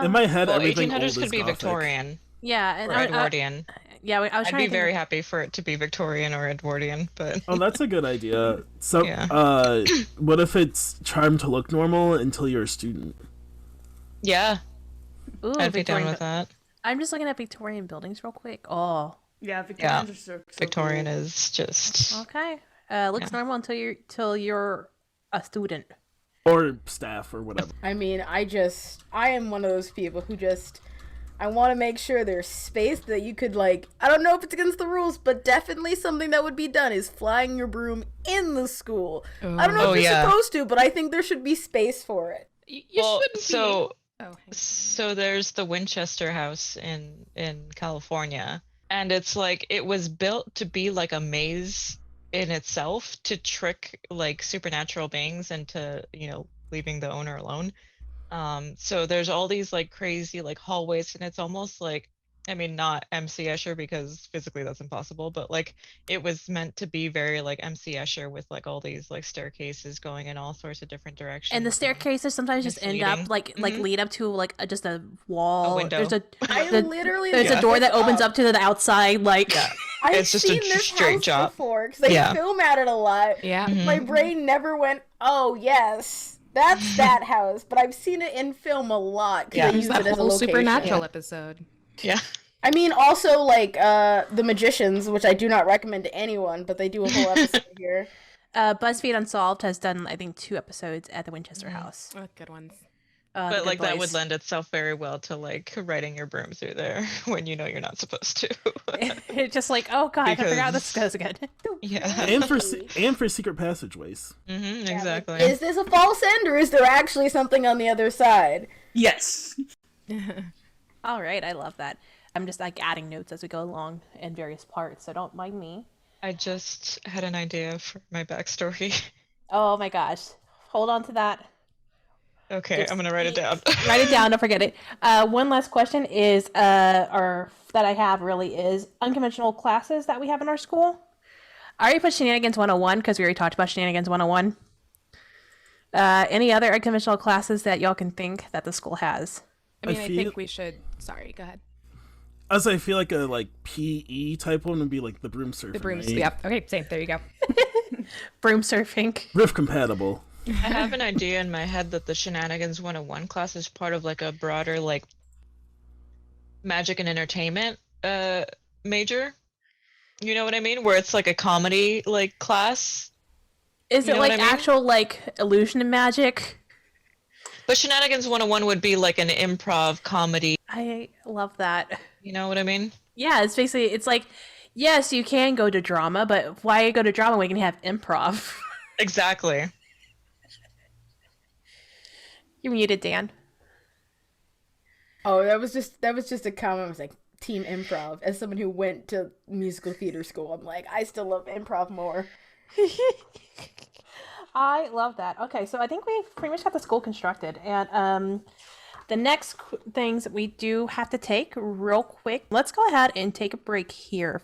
In my head,
Well,
everything
1800s
old
could
is
be
Gothic.
Victorian
Yeah, and
or Edwardian.
I was
I'd
trying
be
to
very happy for it to be Victorian or Edwardian, but
Oh, that's a good idea. So,
Yeah.
What if it's charmed to look normal until you're a student?
yeah,
Ooh,
I'd be
Victorian
down with that.
I'm just looking at Victorian buildings real quick. Oh,
Yeah, Victorians are so
Victorian
cool.
is just
okay. Looks normal until you're a student.
Or staff or whatever.
I mean, I am one of those people who I want to make sure there's space that you could, like, I don't know if it's against the rules, but definitely something that would be done is flying your broom in the school. I don't know if you're supposed to, but I think there should be space for it.
You
Well,
shouldn't
so
be. Oh,
so there's the Winchester House in California, and it's like it was built to be like a maze in itself to trick like supernatural beings into, leaving the owner alone. So there's all these like crazy like hallways, and it's almost like, I mean, not MC Escher because physically that's impossible, but like it was meant to be very like MC Escher with like all these like staircases going in all sorts of different directions.
And the staircases sometimes just end up like lead up to like just a wall.
A window.
There's a
There's
a door that opens up to the outside. Like
I've
it's just
seen
a
this
straight
house
drop
before because they film at it a lot.
Yeah.
My brain never went, oh yes, that's that house. But I've seen it in film a lot because they use
That
it as a
whole
location.
Supernatural episode.
Yeah.
I mean, also like The Magicians, which I do not recommend to anyone, but they do a whole episode here.
BuzzFeed Unsolved has done, I think, 2 episodes at the Winchester House.
Oh, good ones.
But like that would lend itself very well to like riding your broom through there when you know you're not supposed to.
It's just like, oh god, I forgot how this goes again.
Yeah.
And for secret passageways.
Exactly.
Is this a false end, or is there actually something on the other side?
Yes.
All right, I love that. I'm just like adding notes as we go along in various parts, so don't mind me.
I just had an idea for my backstory.
Oh my gosh. Hold on to that.
Okay, I'm gonna write it down.
Write it down, don't forget it. One last question is, or that I have really is unconventional classes that we have in our school. I already put Shenanigans 101 because we already talked about Shenanigans 101. Any other unconventional classes that y'all can think that the school has?
I mean, I think we should. Sorry, go ahead.
As I feel like a PE type one would be like the broom surfing.
The brooms.
right?
Yep. Okay, same. There you go.
Broom surfing.
Rift compatible.
I have an idea in my head that the Shenanigans 101 class is part of like a broader like magic and entertainment major. You know what I mean? Where it's like a comedy like class.
Is it like actual like illusion and magic?
But Shenanigans 101 would be like an improv comedy.
I love that.
You know what I mean?
Yeah, it's basically, it's like, yes, you can go to drama, but why go to drama when you can have improv?
Exactly.
You're muted, Dan.
Oh, that was just a comment. I was like, team improv. As someone who went to musical theater school, I'm like, I still love improv more.
I love that. Okay, so I think we've pretty much got the school constructed, and the next things we do have to take real quick. Let's go ahead and take a break here.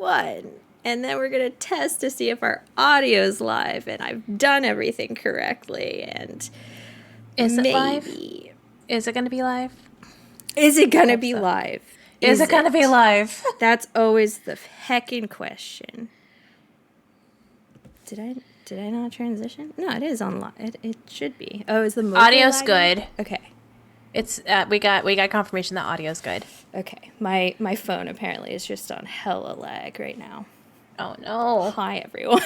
one. And then we're going to test to see if our audio's live and I've done everything correctly. And
Is it live?
maybe.
Is it going to be live?
Is it going to
Hope
be
so.
live?
Is it going to be live?
That's always the heckin' question. Did I not transition? No, it is on live. It should be. Oh, is the mobile
Audio's
lagging?
good.
Okay.
It's we got confirmation that audio's good.
Okay. My phone apparently is just on hella lag right now.
Oh no.
Hi, everyone.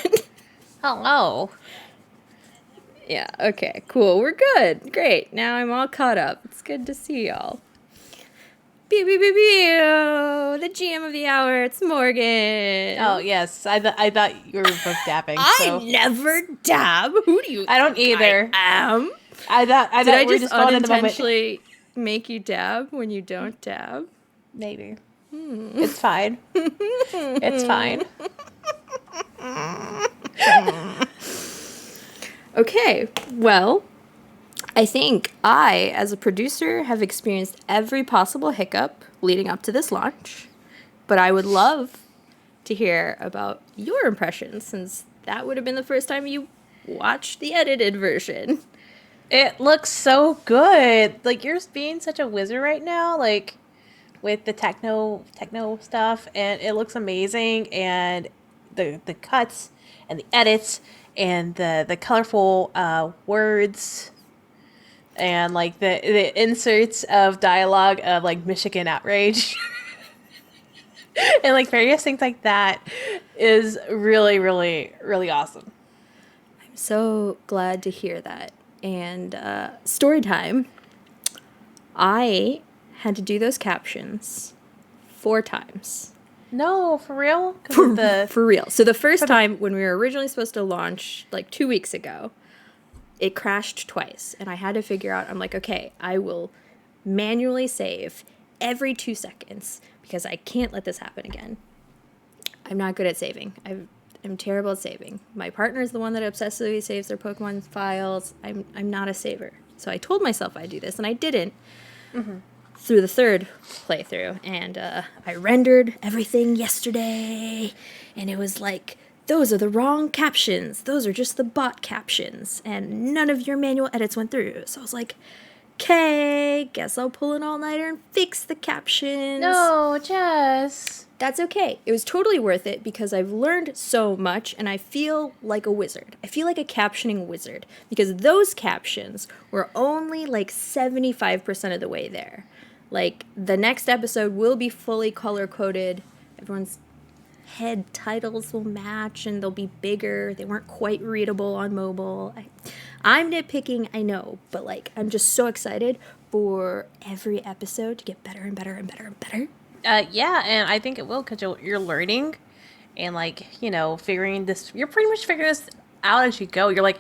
Hello.
Yeah, okay, cool. We're good. Great. Now I'm all caught up. It's good to see y'all. Pew, pew, pew, pew. The GM of the hour, it's Morgan.
Oh yes, I thought you were both dabbing.
I never dab. Who do you
I don't
think
either.
I am?
I thought
Did I
we were
just
going in the moment.
unintentionally make you dab when you don't dab?
Maybe. It's fine. It's fine.
Okay, well, I think I, as a producer, have experienced every possible hiccup leading up to this launch, but I would love to hear about your impressions, since that would have been the first time you watched the edited version.
It looks so good. Like, you're being such a wizard right now, like with the techno stuff, and it looks amazing. And the cuts and the edits and the colorful words and like the inserts of dialogue of like Michigan outrage and like various things like that is really, really, really awesome.
I'm so glad to hear that. And story time. I had to do those captions 4 times.
No, for real? 'Cause of the
For real. So the first time when we were originally supposed to launch, like 2 weeks ago, it crashed twice. And I had to figure out, I'm like, okay, I will manually save every 2 seconds because I can't let this happen again. I'm not good at saving. I'm terrible at saving. My partner is the one that obsessively saves their Pokemon files. I'm not a saver. So I told myself I'd do this, and I didn't. Through the 3rd playthrough, and I rendered everything yesterday, and it was like, those are the wrong captions. Those are just the bot captions, and none of your manual edits went through. So I was like, okay, guess I'll pull an all-nighter and fix the captions.
No, Jess.
That's okay. It was totally worth it because I've learned so much and I feel like a wizard. I feel like a captioning wizard because those captions were only like 75% of the way there. Like, the next episode will be fully color-coded. Everyone's head titles will match and they'll be bigger. They weren't quite readable on mobile. I'm nitpicking, I know, but like, I'm just so excited for every episode to get better and better and better and better.
Yeah, and I think it will because you're learning and, like, you know, figuring this. You're pretty much figuring this out as you go. You're like,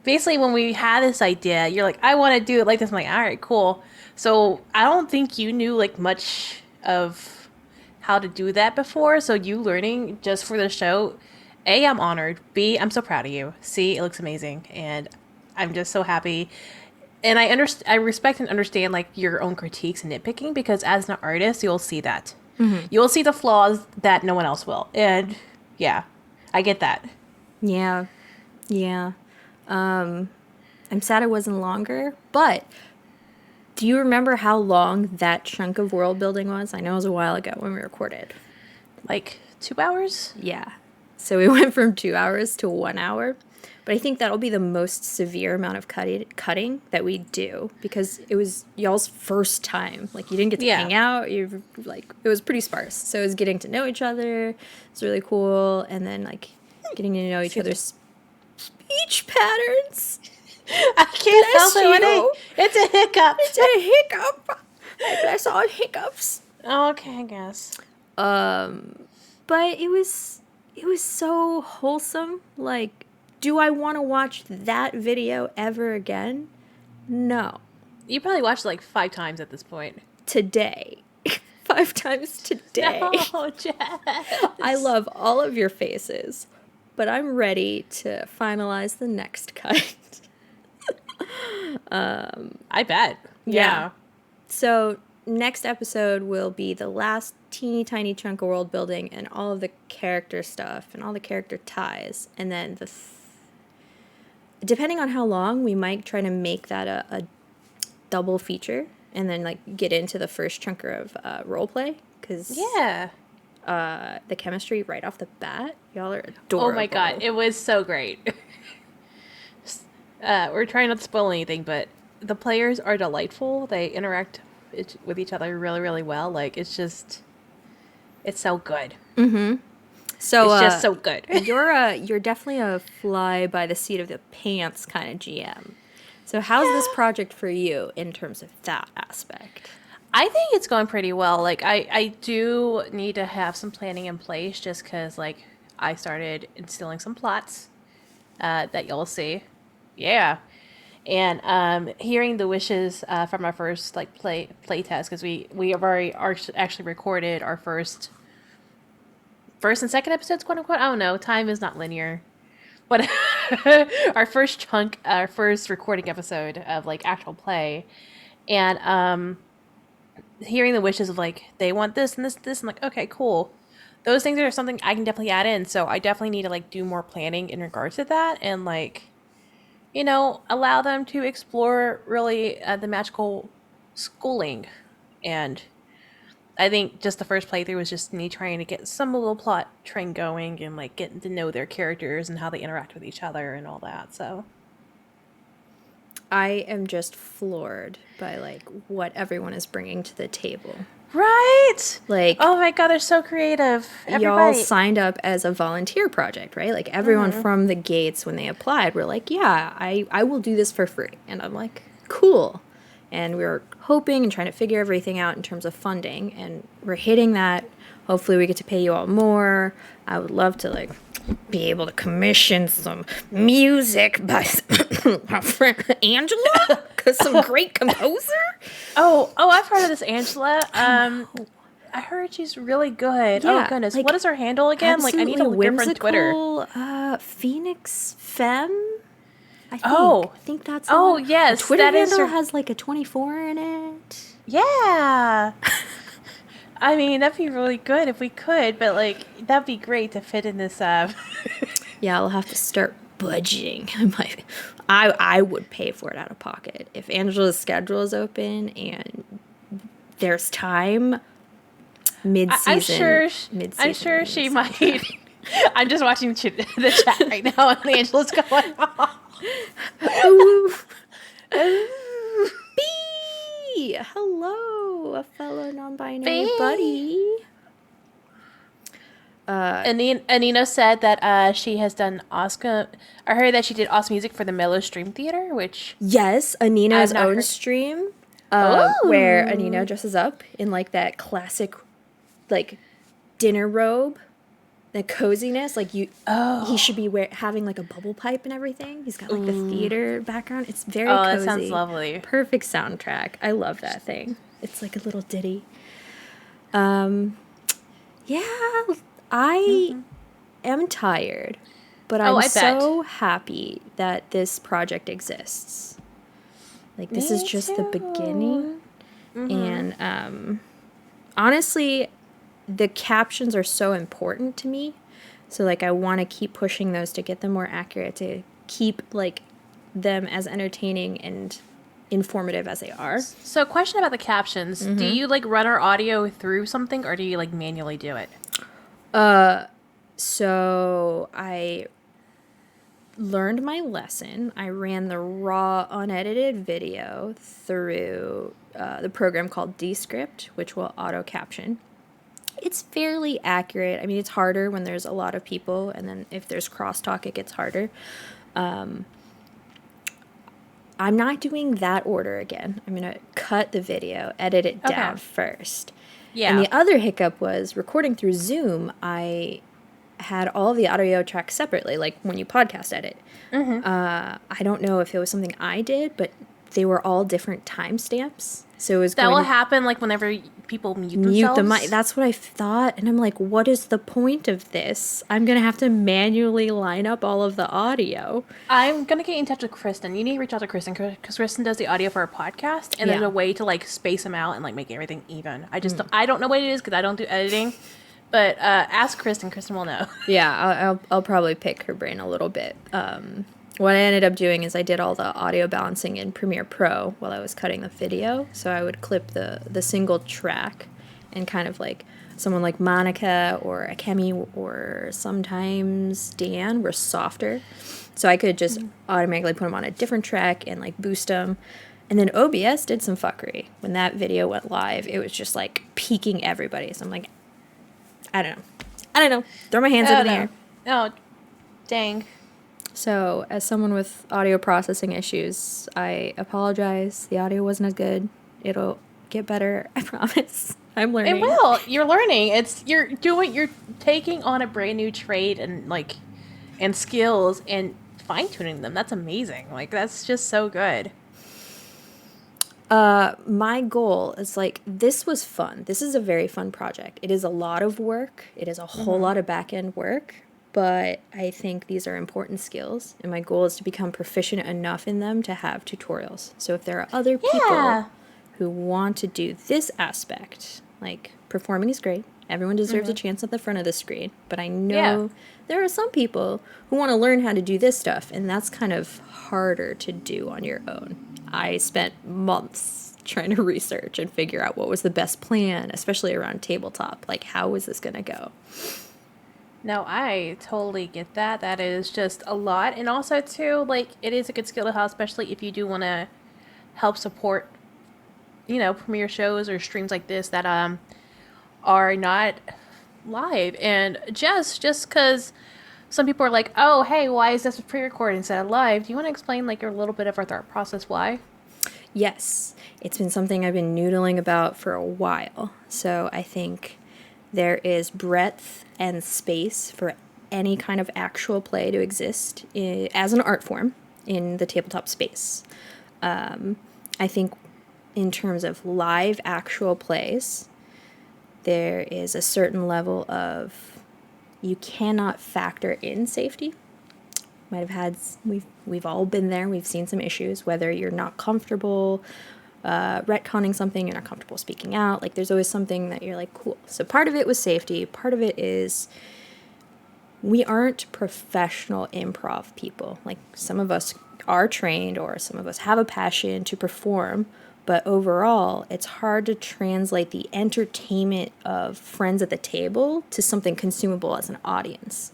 basically, when we had this idea, you're like, I want to do it like this. I'm like, all right, cool. So I don't think you knew, like, much of how to do that before. So you learning just for the show, A, I'm honored. B, I'm so proud of you. C, it looks amazing. And I'm just so happy. And I respect and understand, like, your own critiques and nitpicking because as an artist, you'll see that. Mm-hmm. You'll see the flaws that no one else will. And, yeah, I get that.
Yeah. I'm sad it wasn't longer, but do you remember how long that chunk of world building was? I know it was a while ago when we recorded.
Like 2 hours?
Yeah. So we went from 2 hours to 1 hour. But I think that'll be the most severe amount of cutting that we do because it was y'all's first time. Like, you didn't get to hang out. It was pretty sparse. So it was getting to know each other. It's really cool. And then, like, getting to know each other's speech patterns.
I can't help it. It's a hiccup.
It's a hiccup. I bless all hiccups.
Okay, I guess.
But it was so wholesome. Like, do I want to watch that video ever again? No.
You probably watched it like 5 times at this point.
Today. 5 times today.
No, Jess.
I love all of your faces, but I'm ready to finalize the next cut.
I bet. Yeah.
So next episode will be the last teeny tiny chunk of world building and all of the character stuff and all the character ties. And then depending on how long, we might try to make that a double feature and then like get into the first chunker of role play, because
Yeah.
the chemistry right off the bat, y'all are adorable.
Oh my god, it was so great. We're trying not to spoil anything, but the players are delightful. They interact with each other really, really well. Like, it's so good.
So
It's just so good.
you're definitely a fly by the seat of the pants kind of GM. So how's this project for you in terms of that aspect?
I think it's going pretty well. Like, I do need to have some planning in place just because, like, I started instilling some plots that you'll see. Yeah. And hearing the wishes from our first, like, play test, because we have already actually recorded our first and second episodes, quote unquote. I don't know. Time is not linear. But our first recording episode of, like, actual play. And hearing the wishes of, like, they want this and this, I'm like, okay, cool. Those things are something I can definitely add in. So I definitely need to, like, do more planning in regards to that and, like, you know, allow them to explore really the magical schooling. And I think just the first playthrough was just me trying to get some little plot train going and, like, getting to know their characters and how they interact with each other and all that. So
I am just floored by like what everyone is bringing to the table.
right,
Like,
oh my god, they're so creative.
y'all
Everybody.
signed up as a volunteer project, right? Like everyone from the gates when they applied were like, yeah, I will do this for free. And I'm like, cool. And we were hoping and trying to figure everything out in terms of funding, and we're hitting that. Hopefully we get to pay you all more. I would love to like be able to commission some music by our friend Angela, because some great composer.
Oh, I've heard of this Angela. I heard she's really good.
Yeah,
Oh goodness,
like,
what is her handle again? Like, I need to look her up on Twitter.
Whimsical, Phoenix Femme. I think.
Oh.
I think that's.
Oh,
her.
yes,
Her Twitter
that is
handle
her-
has like a 24 in it.
Yeah. I mean, that'd be really good if we could, but, like, that'd be great to fit in this.
Yeah, I'll have to start budgeting. I would pay for it out of pocket if Angela's schedule is open and there's time. Mid-season.
I'm sure she might. I'm just watching the chat right now, and Angela's going off.
Ooh. Bee! Hello, a fellow non-binary
Bee.
buddy.
Anina said that she has done Oscar. I heard that she did awesome music for the Mellow Stream Theater, which
Yes, Anina's
I've not
own
heard-
stream, where Anina dresses up in like that classic, like dinner robe, the coziness. Like he should be having like a bubble pipe and everything. He's got like the theater background. It's very cozy.
that sounds lovely.
Perfect soundtrack. I love that thing. It's like a little ditty. Yeah, I am tired, but I'm
I bet.
so happy that this project exists. Like, this is
Me
just the
too.
beginning. And honestly, the captions are so important to me. So, like, I want to keep pushing those to get them more accurate, to keep, like, them as entertaining and informative as they are.
So, question about the captions: do you, like, run our audio through something, or do you, like, manually do it?
So I learned my lesson. I ran the raw, unedited video through the program called Descript, which will auto caption. It's fairly accurate. I mean, it's harder when there's a lot of people, and then if there's crosstalk, it gets harder. I'm not doing that order again. I'm going to cut the video, edit it down first.
Yeah.
And the other hiccup was recording through Zoom. I had all of the audio tracks separately, like when you podcast edit. I don't know if it was something I did, but they were all different timestamps. So it was
That
going
will
to
happen like whenever people mute
mute the
themselves.
mic. That's what I thought, and I'm like, what is the point of this? I'm gonna have to manually line up all of the audio.
I'm gonna get in touch with Kristen. You need to reach out to Kristen because Kristen does the audio for our podcast, and there's
Yeah.
a way to like space them out and like make everything even. I don't know what it is because I don't do editing, but ask Kristen. Kristen will know.
Yeah, I'll probably pick her brain a little bit. What I ended up doing is I did all the audio balancing in Premiere Pro while I was cutting the video. So I would clip the single track, and kind of like someone like Monica or Akemi or sometimes Dan were softer. So I could just automatically put them on a different track and like boost them. And then OBS did some fuckery. When that video went live, it was just like peaking everybody. So I'm like, I don't know. Throw my hands up in the air.
Oh, dang.
So, as someone with audio processing issues, I apologize. The audio wasn't as good. It'll get better, I promise. I'm learning.
It will. You're learning. You're taking on a brand new trade and skills and fine tuning them. That's amazing. Like that's just so good.
My goal is like, this was fun. This is a very fun project. It is a lot of work. It is a whole lot of back end work, but I think these are important skills. And my goal is to become proficient enough in them to have tutorials. So if there are other people
Yeah.
who want to do this aspect, like performing is great. Everyone deserves a chance at the front of the screen. But I know there are some people who want to learn how to do this stuff, and that's kind of harder to do on your own. I spent months trying to research and figure out what was the best plan, especially around tabletop. Like, how is this going to go?
No, I totally get that. That is just a lot. And also, too, like, it is a good skill to have, especially if you do want to help support, premiere shows or streams like this that are not live. And just because some people are like, oh, hey, why is this a pre-recorded instead of live? Do you want to explain, like, a little bit of our thought process why?
Yes, it's been something I've been noodling about for a while. So I think there is breadth and space for any kind of actual play to exist as an art form in the tabletop space. I think in terms of live actual plays, there is a certain level of, you cannot factor in safety. We've all been there. We've seen some issues, whether you're not comfortable retconning something, you're not comfortable speaking out. Like, there's always something that you're like, cool. So part of it was safety. Part of it is we aren't professional improv people. Like, some of us are trained, or some of us have a passion to perform, but overall, it's hard to translate the entertainment of friends at the table to something consumable as an audience.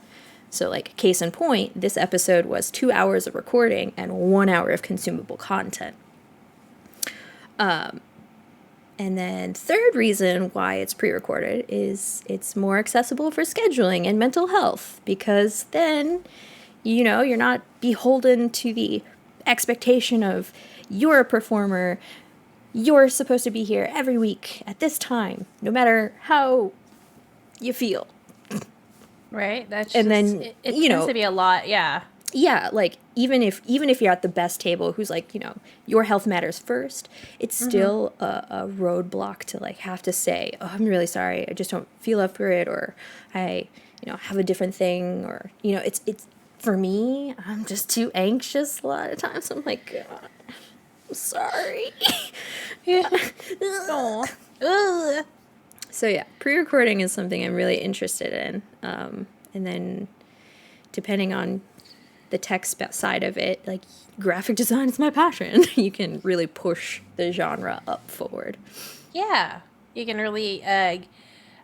So, like, case in point, this episode was 2 hours of recording and 1 hour of consumable content. And then third reason why it's pre-recorded is it's more accessible for scheduling and mental health, because then, you're not beholden to the expectation of you're a performer, you're supposed to be here every week at this time, no matter how you feel.
Right? That's
And
just,
then,
it tends to be a lot, yeah.
Yeah, like, even if you're at the best table, who's like, your health matters first, it's still a roadblock to, like, have to say, oh, I'm really sorry, I just don't feel up for it, or I, have a different thing, or, it's for me, I'm just too anxious a lot of times. I'm like, God, I'm sorry.
Aw. Ugh.
So yeah, pre-recording is something I'm really interested in. And then depending on the tech side of it, like, graphic design is my passion. You can really push the genre up forward.
Yeah. You can really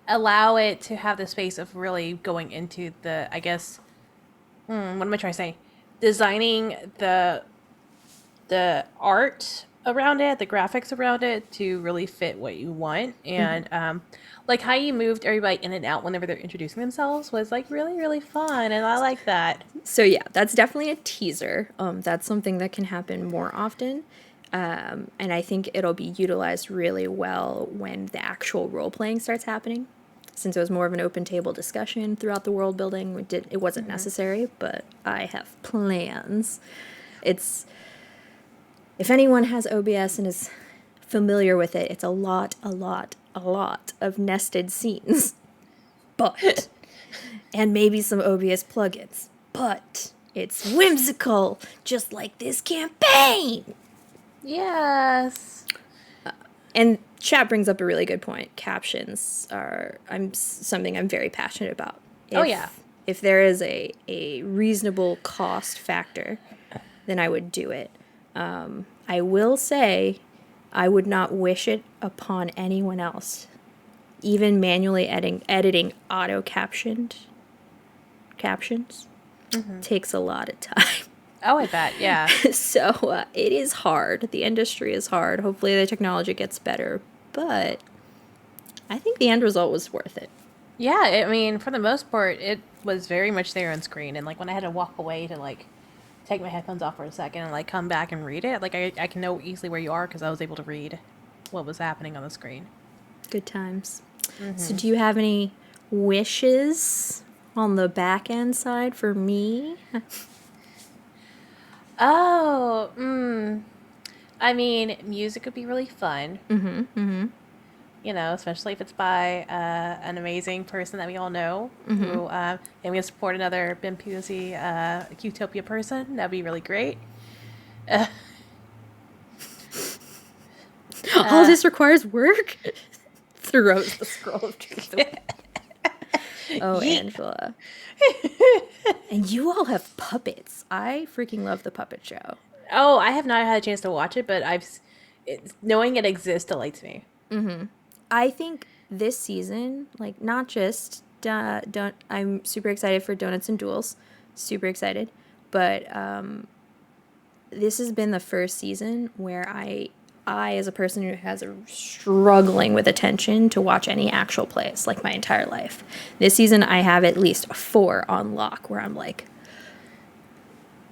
allow it to have the space of really going into the, I guess, what am I trying to say? Designing the art around it, the graphics around it to really fit what you want. And like how you moved everybody in and out whenever they're introducing themselves was like really, really fun. And I like that.
So yeah, that's definitely a teaser. That's something that can happen more often. And I think it'll be utilized really well when the actual role-playing starts happening. Since it was more of an open table discussion throughout the world building, it wasn't necessary, but I have plans. If if anyone has OBS and is familiar with it, it's a lot of nested scenes. But, and maybe some OBS plugins. But it's whimsical, just like this campaign.
Yes.
And chat brings up a really good point. Captions are something I'm very passionate about. If there is a reasonable cost factor, then I would do it. I will say I would not wish it upon anyone else. Even manually editing auto-captioned captions takes a lot of time.
Oh, I bet, yeah.
So it is hard. The industry is hard. Hopefully the technology gets better. But I think the end result was worth it.
Yeah, I mean, for the most part, it was very much there on screen. And, like, when I had to walk away to, like, take my headphones off for a second and, like, come back and read it, like, I can know easily where you are because I was able to read what was happening on the screen.
Good times. So do you have any wishes on the back end side for me?
Oh, I mean, music would be really fun. You know, especially if it's by an amazing person that we all know. Who, and we support another BIMPUSY Huetopia person. That'd be really great.
All this requires work? Throws the scroll of truth away. Oh, Angela. And you all have puppets. I freaking love the puppet show.
Oh, I have not had a chance to watch it, but knowing it exists delights me.
I think this season, like, not just I'm super excited for Donuts and Duels, super excited, but this has been the first season where I as a person who has struggling with attention to watch any actual plays, like, my entire life. This season I have at least 4 on lock where I'm like,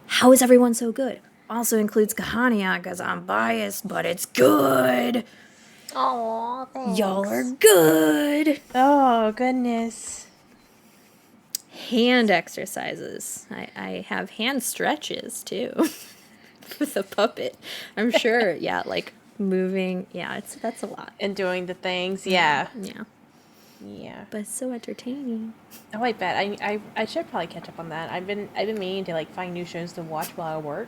how is everyone so good? Also includes Kahania because I'm biased, but it's good.
Oh, thanks.
Y'all are good.
Oh, goodness.
Hand exercises. I have hand stretches, too, with a puppet. I'm sure, yeah, like, moving. Yeah, that's a lot.
And doing the things, yeah.
Yeah. But it's so entertaining.
Oh, I bet. I should probably catch up on that. I've been meaning to, like, find new shows to watch while I work.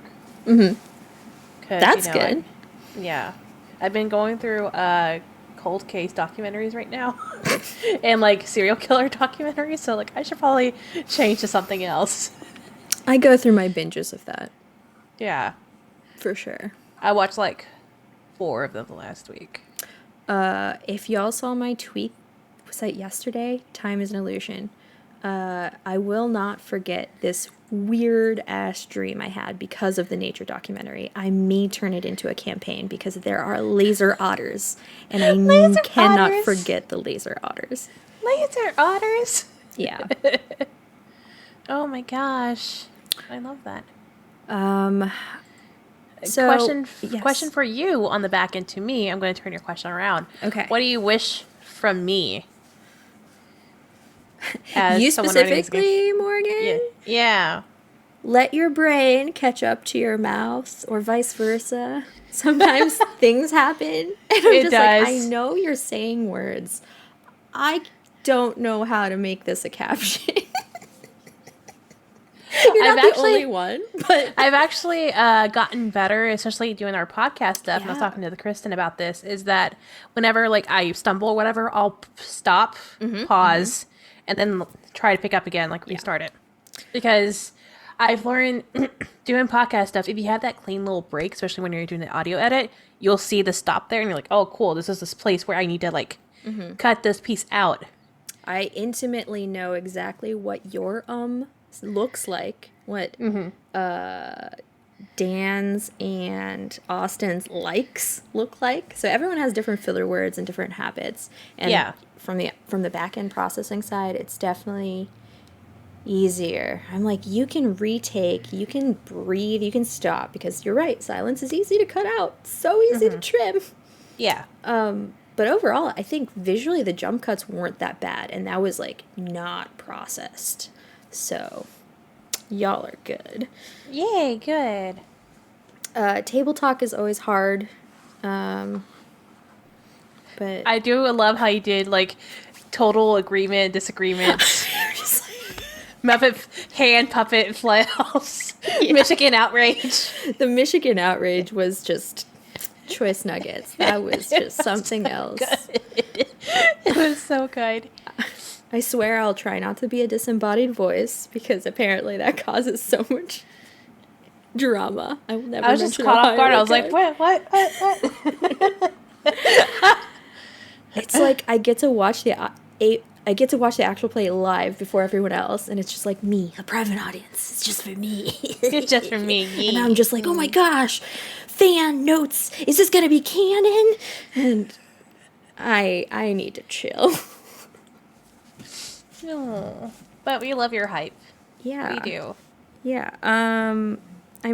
That's good.
Yeah. I've been going through cold case documentaries right now. And, like, serial killer documentaries, so, like, I should probably change to something else.
I go through my binges of that.
Yeah.
For sure.
I watched, like, 4 of them last week.
If y'all saw my tweet, was that yesterday? Time is an illusion. I will not forget this weird-ass dream I had because of the nature documentary. I may turn it into a campaign because there are laser otters, and I cannot forget the laser otters.
Laser otters?
Yeah.
Oh my gosh. I love that.
So,
question for you on the back end to me. I'm going to turn your question around.
Okay.
What do you wish from me?
You specifically, Morgan?
Yeah.
Let your brain catch up to your mouth, or vice versa. Sometimes things happen, and I'm like, I know you're saying words. I don't know how to make this a caption. You're not the only one, but
I've actually gotten better, especially doing our podcast stuff. And I was talking to Kristen about this. Is that whenever, like, I stumble or whatever, I'll stop, pause, and then try to pick up again, like restart it. Because I've learned doing podcast stuff, if you have that clean little break, especially when you're doing the audio edit, you'll see the stop there, and you're like, oh, cool, this is this place where I need to, like, cut this piece out.
I intimately know exactly what your looks like, what Dan's and Austin's likes look like. So everyone has different filler words and different habits. And from the back end processing side, it's definitely easier. I'm like, you can retake, you can breathe, you can stop, because you're right, silence is easy to cut out, so easy to trim.
Yeah.
But overall, I think visually the jump cuts weren't that bad, and that was, like, not processed. So y'all are good.
Yay, good.
Table talk is always hard. But
I do love how you did like total agreement, disagreement, Muppet hand puppet flails, Michigan outrage.
the Michigan outrage was just choice nuggets. That was just something else.
It was so good.
I swear I'll try not to be a disembodied voice because apparently that causes so much drama. I will never.
I was just
mention
caught off
Ohio
guard. I was like,
again.
what?
It's like I get to watch the actual play live before everyone else, and it's just like me, a private audience. It's just for me.
It's just for me.
And I'm just like, oh my gosh, fan notes. Is this gonna be canon? And I need to chill.
No, but we love your hype.
Yeah,
We do.
Yeah. I'm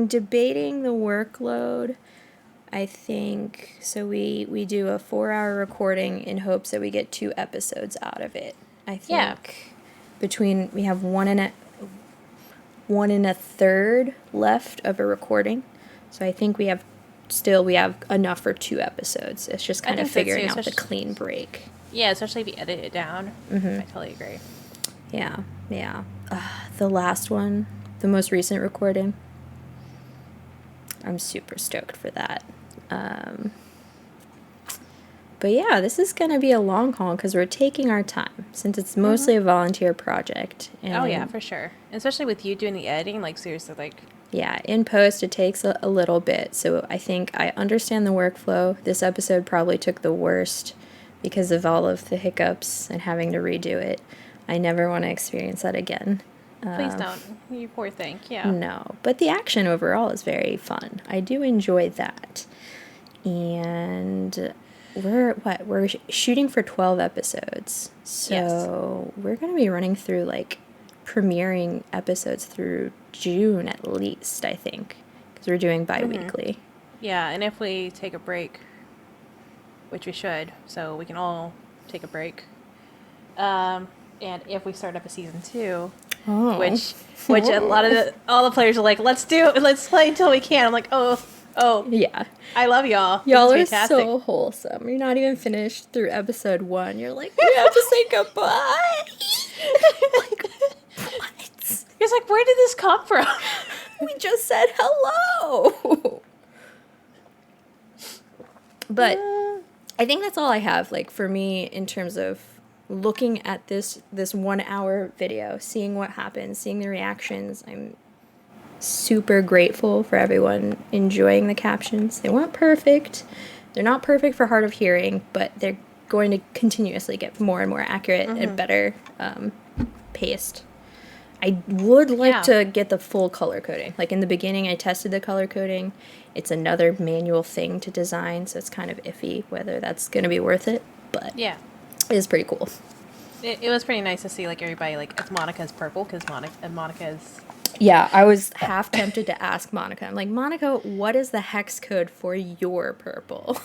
debating the workload. I think so. We do a 4-hour recording in hopes that we get 2 episodes out of it. I think
Yeah.
between we have one and a third left of a recording, so I think we have enough for 2 episodes. It's just kind of
think so, too,
figuring out the
especially-
clean break.
Yeah, especially if you edit it down. I totally agree.
Yeah, yeah. The last one, the most recent recording. I'm super stoked for that. But yeah, this is going to be a long haul because we're taking our time since it's mostly a volunteer project. And
Oh yeah, for sure. Especially with you doing the editing, like seriously, like
yeah, in post it takes a little bit. So I think I understand the workflow. This episode probably took the worst because of all of the hiccups and having to redo it. I never want to experience that again.
please don't. You poor thing. Yeah.
No, but the action overall is very fun. I do enjoy that. And we're shooting for 12 episodes. So we're going to be running through like premiering episodes through June at least, I think, because we're doing bi-weekly.
Yeah, and if we take a break, which we should, so we can all take a break. And if we start up a season 2, which a lot of all the players are like, let's play until we can. I'm like, oh,
Yeah.
I love y'all.
Y'all are
This is fantastic.
so wholesome. You're not even finished through episode 1. You're like, we have to say goodbye. Like, what?
It's like, where did this come from?
We just said hello. But I think that's all I have, like, for me in terms of looking at this 1 hour video, seeing what happens, seeing the reactions. I'm super grateful for everyone enjoying the captions. They weren't perfect. They're not perfect for hard of hearing, but they're going to continuously get more and more accurate and better paced. I would like to get the full color coding. Like in the beginning, I tested the color coding. It's another manual thing to design, so it's kind of iffy whether that's going to be worth it, but
Yeah.
it is pretty cool.
It was pretty nice to see like everybody like it's Monica's purple because Monica's
Yeah, I was half tempted to ask Monica. I'm like, Monica, what is the hex code for your purple?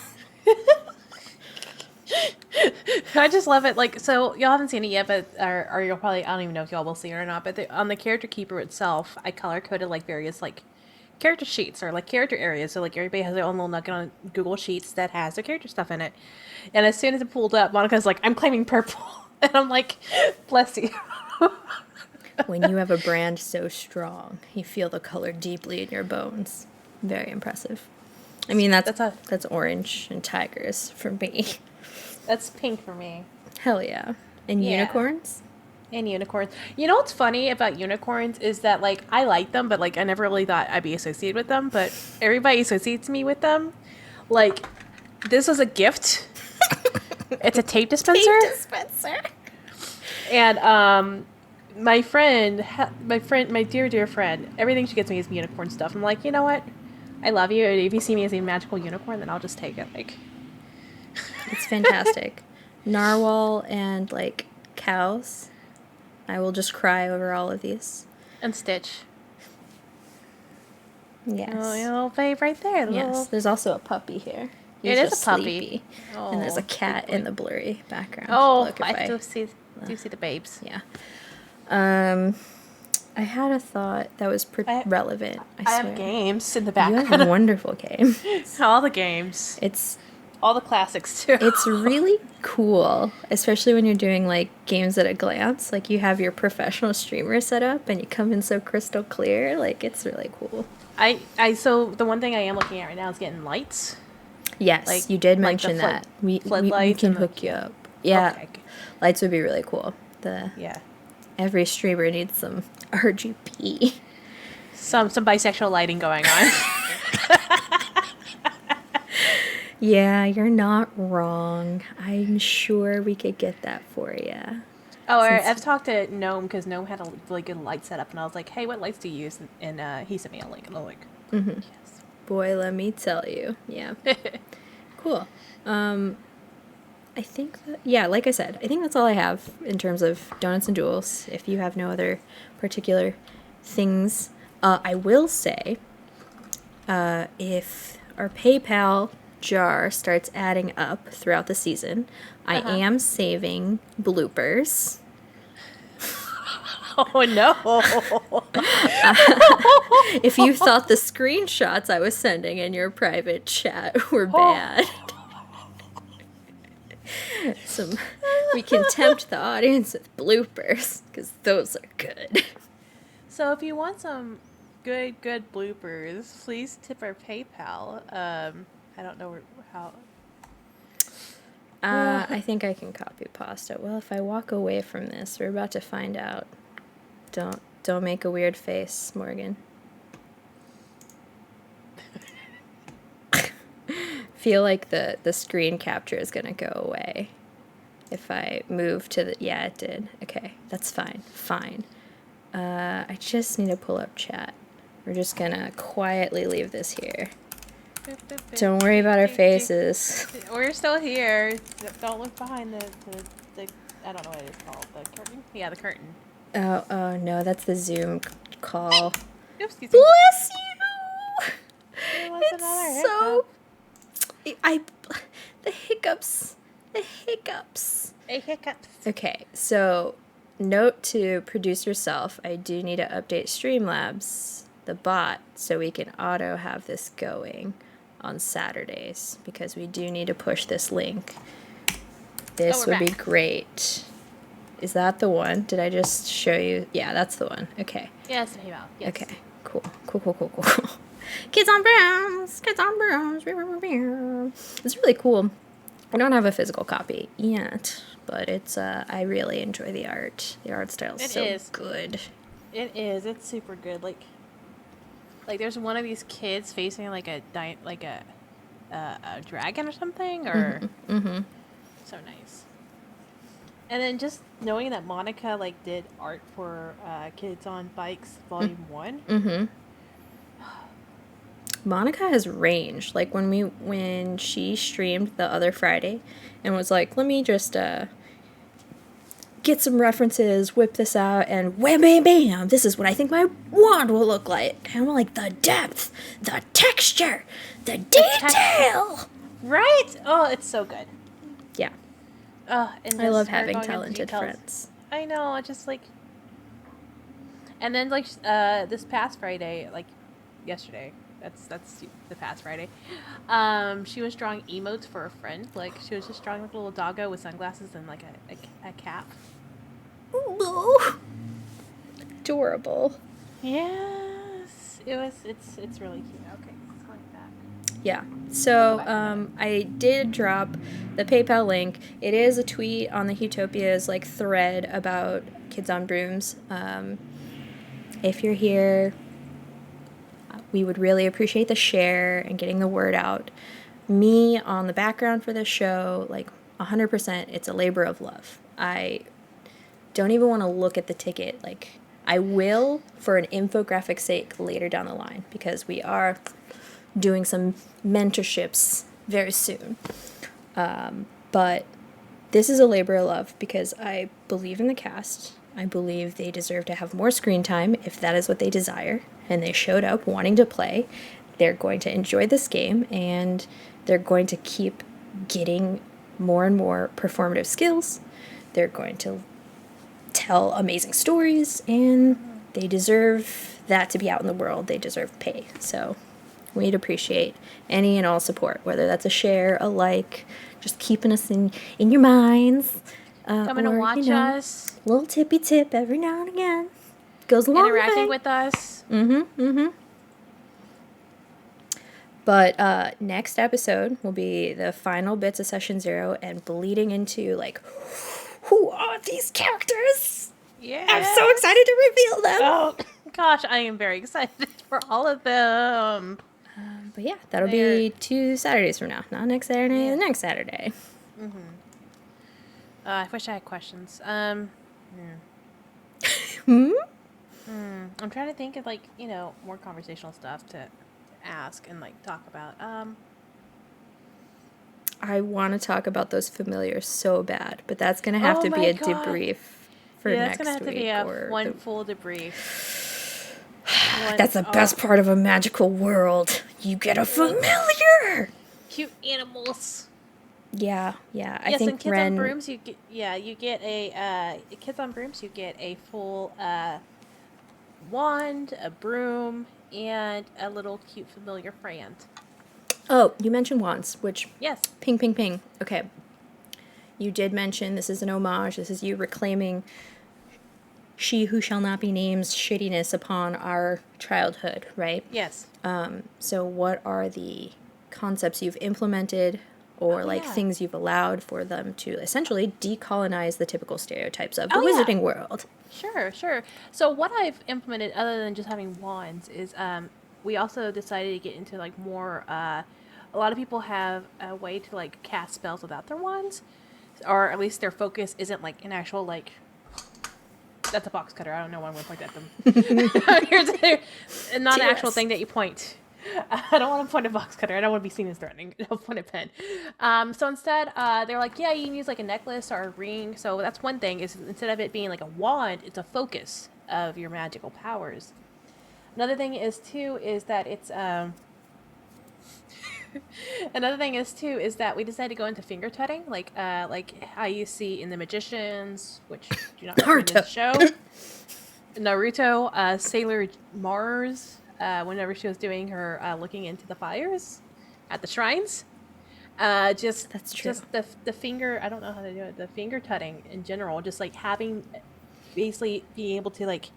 I just love it. Like, so y'all haven't seen it yet, but or you'll probably, I don't even know if y'all will see it or not. But on the character keeper itself, I color coded like various like character sheets or like character areas. So like everybody has their own little nugget on Google Sheets that has their character stuff in it. And as soon as it pulled up, Monica's like, "I'm claiming purple," and I'm like, "Bless you."
When you have a brand so strong, you feel the color deeply in your bones. Very impressive. I mean, that's orange and tigers for me.
That's pink for me.
Hell yeah. And
Yeah.
unicorns?
And unicorns. You know what's funny about unicorns is that like I like them, but like I never really thought I'd be associated with them. But everybody associates me with them. Like this was a gift. It's a tape dispenser. And my dear friend, everything she gets me is unicorn stuff. I'm like, you know what? I love you. If you see me as a magical unicorn, then I'll just take it. Like,
It's fantastic. Narwhal and, like, cows. I will just cry over all of these.
and Stitch.
Yes.
Oh, you little babe right there.
Yes.
Little...
There's also a puppy here.
It
He's
is
just
a puppy.
sleepy.
Oh,
And there's a
good
cat
boy.
in the blurry background.
Oh,
Look, if
I do see the babes.
Yeah. I had a thought that was relevant.
I
swear.
have games in the
You
background.
have a wonderful game.
All the games.
It's
All the classics, too.
It's really cool, especially when you're doing like games at a glance. Like you have your professional streamer set up and you come in so crystal clear. Like it's really cool.
So the one thing I am looking at right now is getting lights.
Yes,
Like-
you did
like the
mention that. We
floodlights
can
and the-
hook you up. Yeah,
Okay.
lights would be really cool.
Yeah.
Every streamer needs some RGB.
Some bisexual lighting going on.
Yeah, you're not wrong. I'm sure we could get that for you.
Oh,
Since-
I've talked to Gnome because Gnome had a really good light setup, and I was like, "Hey, what lights do you use?" And he sent me a link, and I'm like,
Mm-hmm. Boy, let me tell you. Yeah.
"Yes."
Cool. I think that, yeah, like I said, I think that's all I have in terms of donuts and duels. If you have no other particular things, I will say, if our PayPal jar starts adding up throughout the season, I am saving bloopers.
Oh no!
If you thought the screenshots I was sending in your private chat were bad. We can tempt the audience with bloopers, because those are good.
So if you want some good bloopers, please tip our PayPal. I don't know how.
I think I can copy pasta. Well, if I walk away from this, we're about to find out. Don't make a weird face, Morgan. Feel like the screen capture is gonna go away if I move to the. Yeah, it did. Okay, that's fine. Fine. I just need to pull up chat. We're just gonna quietly leave this here. Don't worry about our faces.
We're still here. Don't look behind the I don't know what it is called. The curtain? Yeah, the curtain.
Oh no, that's the Zoom call.
Oops, excuse me.
Bless you.
There was another
It's so. The hiccups.
A hiccups.
Okay, so note to producer self, I do need to update Streamlabs, the bot, so we can auto have this going on Saturdays, because we do need to push this link. This
we're
would be
back.
great. Is that the one? Did I just show you? Yeah, that's the one. Okay.
Yes, PayPal. Yes.
Okay. Cool. Kids on Brooms. It's really cool. I don't have a physical copy yet, but it's I really enjoy the art. The art style is
It
so
is.
good.
It is. It's super good. Like there's one of these kids facing like a dragon or something, or
Mm-hmm.
so nice. And then just knowing that Monica like did art for Kids on Bikes Volume 1.
Mm-hmm. Monica has range. Like when she streamed the other Friday and was like, let me just get some references, whip this out, and wham bam bam, this is what I think my wand will look like. And I'm like, the depth, the texture, the detail.
Right? Oh, it's so good.
Yeah.
And
I
just
love
her
having
going into
talented
details.
friends.
I know, it's just like. And then like this past Friday, like yesterday, that's the past Friday. She was drawing emotes for a friend. Like she was just drawing like a little doggo with sunglasses and like a cap.
Ooh. Adorable.
Yes, it's really cute. Okay, it's going back.
Yeah. So I did drop the PayPal link. It is a tweet on the Huetopia's like thread about Kids on Brooms. If you're here, we would really appreciate the share and getting the word out. Me on the background for this show, like 100%, it's a labor of love. I don't even want to look at the ticket. Like I will for an infographic sake later down the line, because we are doing some mentorships very soon. But this is a labor of love because I believe in the cast. I believe they deserve to have more screen time if that is what they desire. And they showed up wanting to play. They're going to enjoy this game, and they're going to keep getting more and more performative skills. They're going to tell amazing stories, and They deserve that to be out in the world. They deserve pay. So we'd appreciate any and all support, whether that's a share, a like, just keeping us in your minds.
Coming to watch us.
Little tippy tip every now and again. Goes a long way.
Interacting with us.
But next episode will be the final bits of Session 0 and bleeding into, like, who are these characters?
Yeah.
I'm so excited to reveal them.
Oh, gosh, I am very excited for all of them.
But yeah, that'll be 2 Saturdays from now. Not next Saturday, the next Saturday.
I wish I had questions. I'm trying to think of, like, you know, more conversational stuff to ask and, like, talk about.
I want to talk about those familiars so bad, but that's going to have to be a debrief for next week.
That's going to have to be one full debrief.
That's the best part of a magical world. You get a familiar.
Cute animals.
Yeah. I
think
think
and Kids
Ren...
on Brooms, you get a Kids on Brooms, you get a full wand, a broom, and a little cute familiar friend.
Oh, you mentioned wands, which...
Yes.
Ping, ping, ping. Okay. You did mention this is an homage. This is you reclaiming she who shall not be named's shittiness upon our childhood, right?
Yes.
So what are the concepts you've implemented or things you've allowed for them to essentially decolonize the typical stereotypes of the wizarding world?
Sure. So what I've implemented, other than just having wands, is we also decided to get into, like, more... a lot of people have a way to, like, cast spells without their wands. Or at least their focus isn't, like, an actual, like... That's a box cutter. I don't know why I'm going to point at them. Not an actual thing that you point. I don't want to point a box cutter. I don't want to be seen as threatening. I'll point a pen. So instead, they're like, yeah, you can use, like, a necklace or a ring. So that's one thing, is instead of it being like a wand, it's a focus of your magical powers. Another thing is that it's that we decided to go into finger tutting, like how you see in The Magicians, which do not recommend this show. Naruto, Sailor Mars, whenever she was doing her looking into the fires at the shrines. That's true. Just the finger, I don't know how to do it. The finger tutting in general, just like basically being able to, like,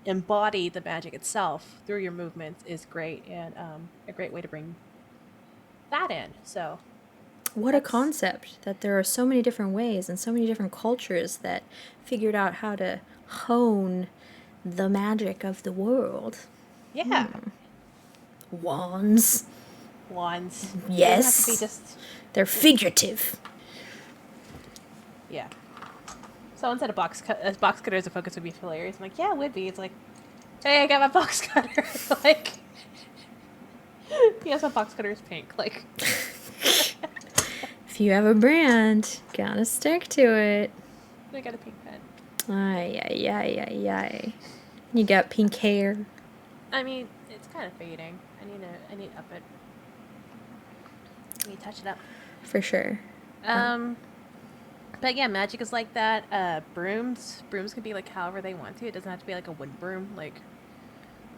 embody the magic itself through your movements is great, and a great way to bring that in. So
what a concept, that there are so many different ways and so many different cultures that figured out how to hone the magic of the world.
Yeah.
Wands. Yes. They're figurative.
Yeah. So instead of box cutter as a focus would be hilarious. I'm like, yeah, it would be. It's like, hey, I got my box cutter. Like, yes, my box cutter is pink. Like,
if you have a brand, gotta stick to it.
I got a pink pen.
Ay. You got pink hair.
I mean, it's kind of fading. I need to up it. I need to touch it up.
For sure.
But yeah, magic is like that. Brooms can be, like, however they want to. It doesn't have to be like a wood broom, like,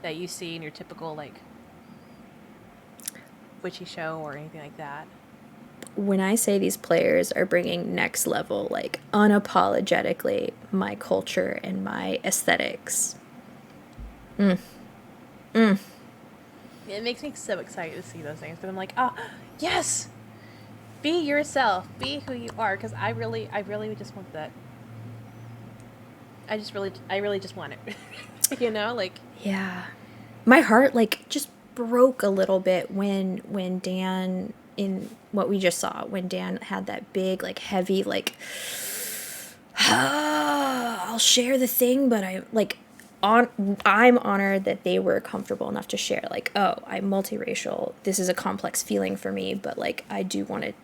that you see in your typical, like, witchy show or anything like that.
When I say these players are bringing next level, like, unapologetically, my culture and my aesthetics.
It makes me so excited to see those things. But I'm like, oh, yes! Be yourself. Be who you are. Because I really just want that. I really just want it. You know, like.
Yeah, my heart, like, just broke a little bit when Dan, in what we just saw, when Dan had that big, like, heavy, like, I'll share the thing, but I'm honored that they were comfortable enough to share, like, oh, I'm multiracial. This is a complex feeling for me, but, like, I do want to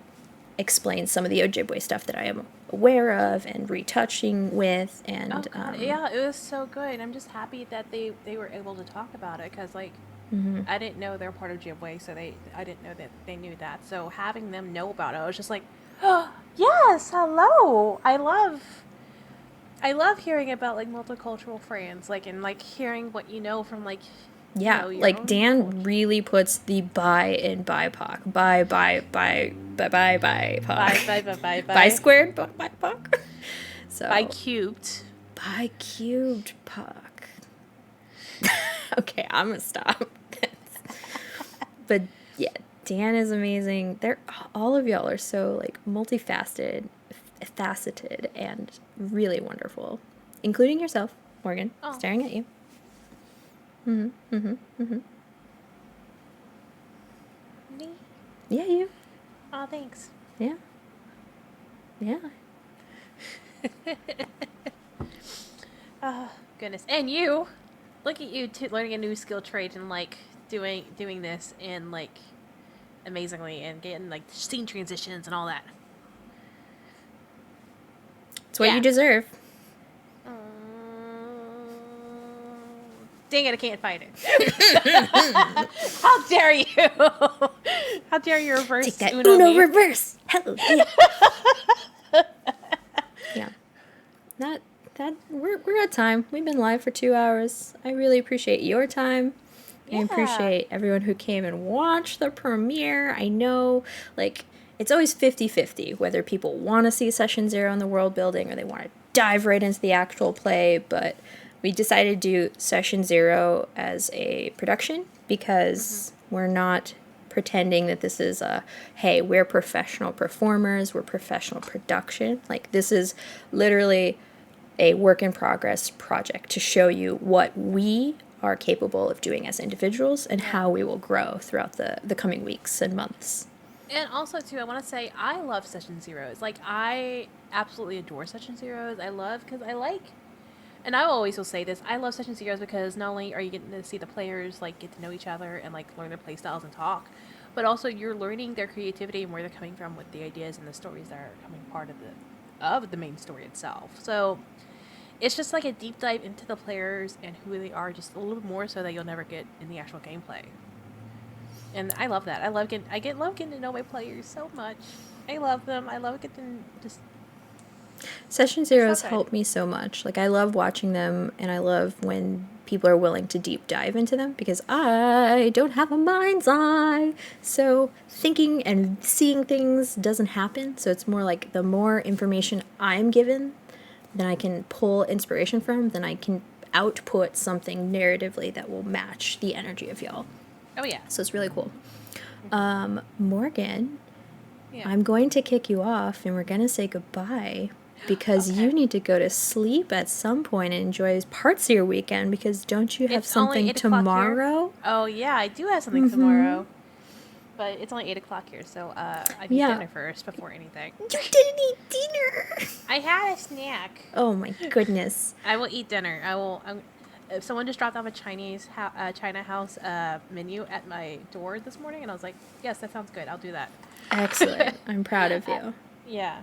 explain some of the Ojibwe stuff that I am aware of and retouching with, and
yeah, it was so good. I'm just happy that they were able to talk about it, because, like, I didn't know they're part of Ojibwe, so I didn't know that they knew that. So having them know about it, I was just like, oh, yes, hello. I love I love hearing about like multicultural friends, like and like hearing what you know from like
Yeah,
your
like
own
Dan
culture.
really puts the bi in BIPOC.
Bye
BIPOC.
bye bye bye
Bi
bye.
squared BIPOC.
By
So,
cubed.
bi cubed POC. Okay, I'm gonna stop. But yeah, Dan is amazing. They're all of y'all are so like faceted, and really wonderful, including yourself, Morgan,
Oh.
staring at you.
Me?
Yeah, you.
Oh, thanks.
Yeah. Yeah.
Oh, goodness. And you, look at you learning a new skill trait and like doing this and like amazingly and getting like scene transitions and all that.
It's what
Yeah.
you deserve.
Dang it, I can't find it. How dare you? How dare you reverse
Take that
Uno
Uno
me?
reverse. Hell yeah. Yeah. That we're at time. We've been live for 2 hours. I really appreciate your time. I
Yeah.
appreciate everyone who came and watched the premiere. I know, like, it's always 50-50 whether people want to see Session Zero in the world building or they want to dive right into the actual play, but we decided to do Session Zero as a production because we're not pretending that this is hey, we're professional performers, we're professional production. Like, this is literally a work in progress project to show you what we are capable of doing as individuals and how we will grow throughout the coming weeks and months.
And also, too, I want to say I love Session Zeros. Like, I absolutely adore Session Zeros. I love, because I like, and I always will say this, I love Session Zeros because not only are you getting to see the players, like, get to know each other and, like, learn their play styles and talk, but also you're learning their creativity and where they're coming from with the ideas and the stories that are coming part of the main story itself. So it's just like a deep dive into the players and who they are, just a little more so that you'll never get in the actual gameplay. And I love that. I love getting to know my players so much. I love them. I love getting just.
Session Zeros
good.
help me so much. Like, I love watching them, and I love when people are willing to deep dive into them because I don't have a mind's eye. So thinking and seeing things doesn't happen. So it's more like the more information I'm given, then I can pull inspiration from, then I can output something narratively that will match the energy of y'all.
Oh yeah.
So it's really cool. Morgan,
Yeah.
I'm going to kick you off and we're going to say goodbye because you need to go to sleep at some point and enjoy parts of your weekend because don't you have
It's only
something
8 o'clock here.
tomorrow?
Oh yeah, I do have something tomorrow. But it's only 8 o'clock here, so I eat dinner first before anything.
You didn't eat dinner.
I had a snack.
Oh my goodness.
I will eat dinner. Someone just dropped off a China house menu at my door this morning, and I was like, yes, that sounds good. I'll do that.
Excellent. I'm proud of you.
Yeah.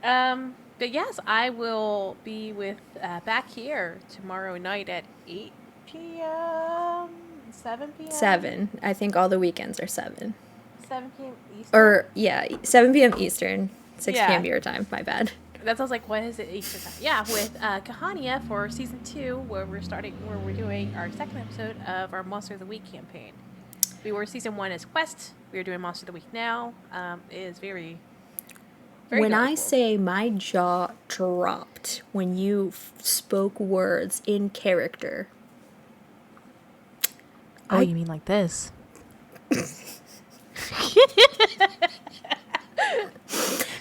But yes, I will be back here tomorrow night at 8 p.m. 7 p.m.
7. I think all the weekends are 7.
7 p.m. Eastern.
Or, yeah, 7 p.m. Eastern, 6
Yeah.
p.m. your time. My bad.
That sounds like, what is it, Eastern time? Yeah, with Kahania for season 2, where we're doing our second episode of our Monster of the Week campaign. We were season 1 as Quest. We are doing Monster of the Week now. It is very, very
When I
delightful.
say my jaw dropped when you spoke words in character.
Oh, you mean like this?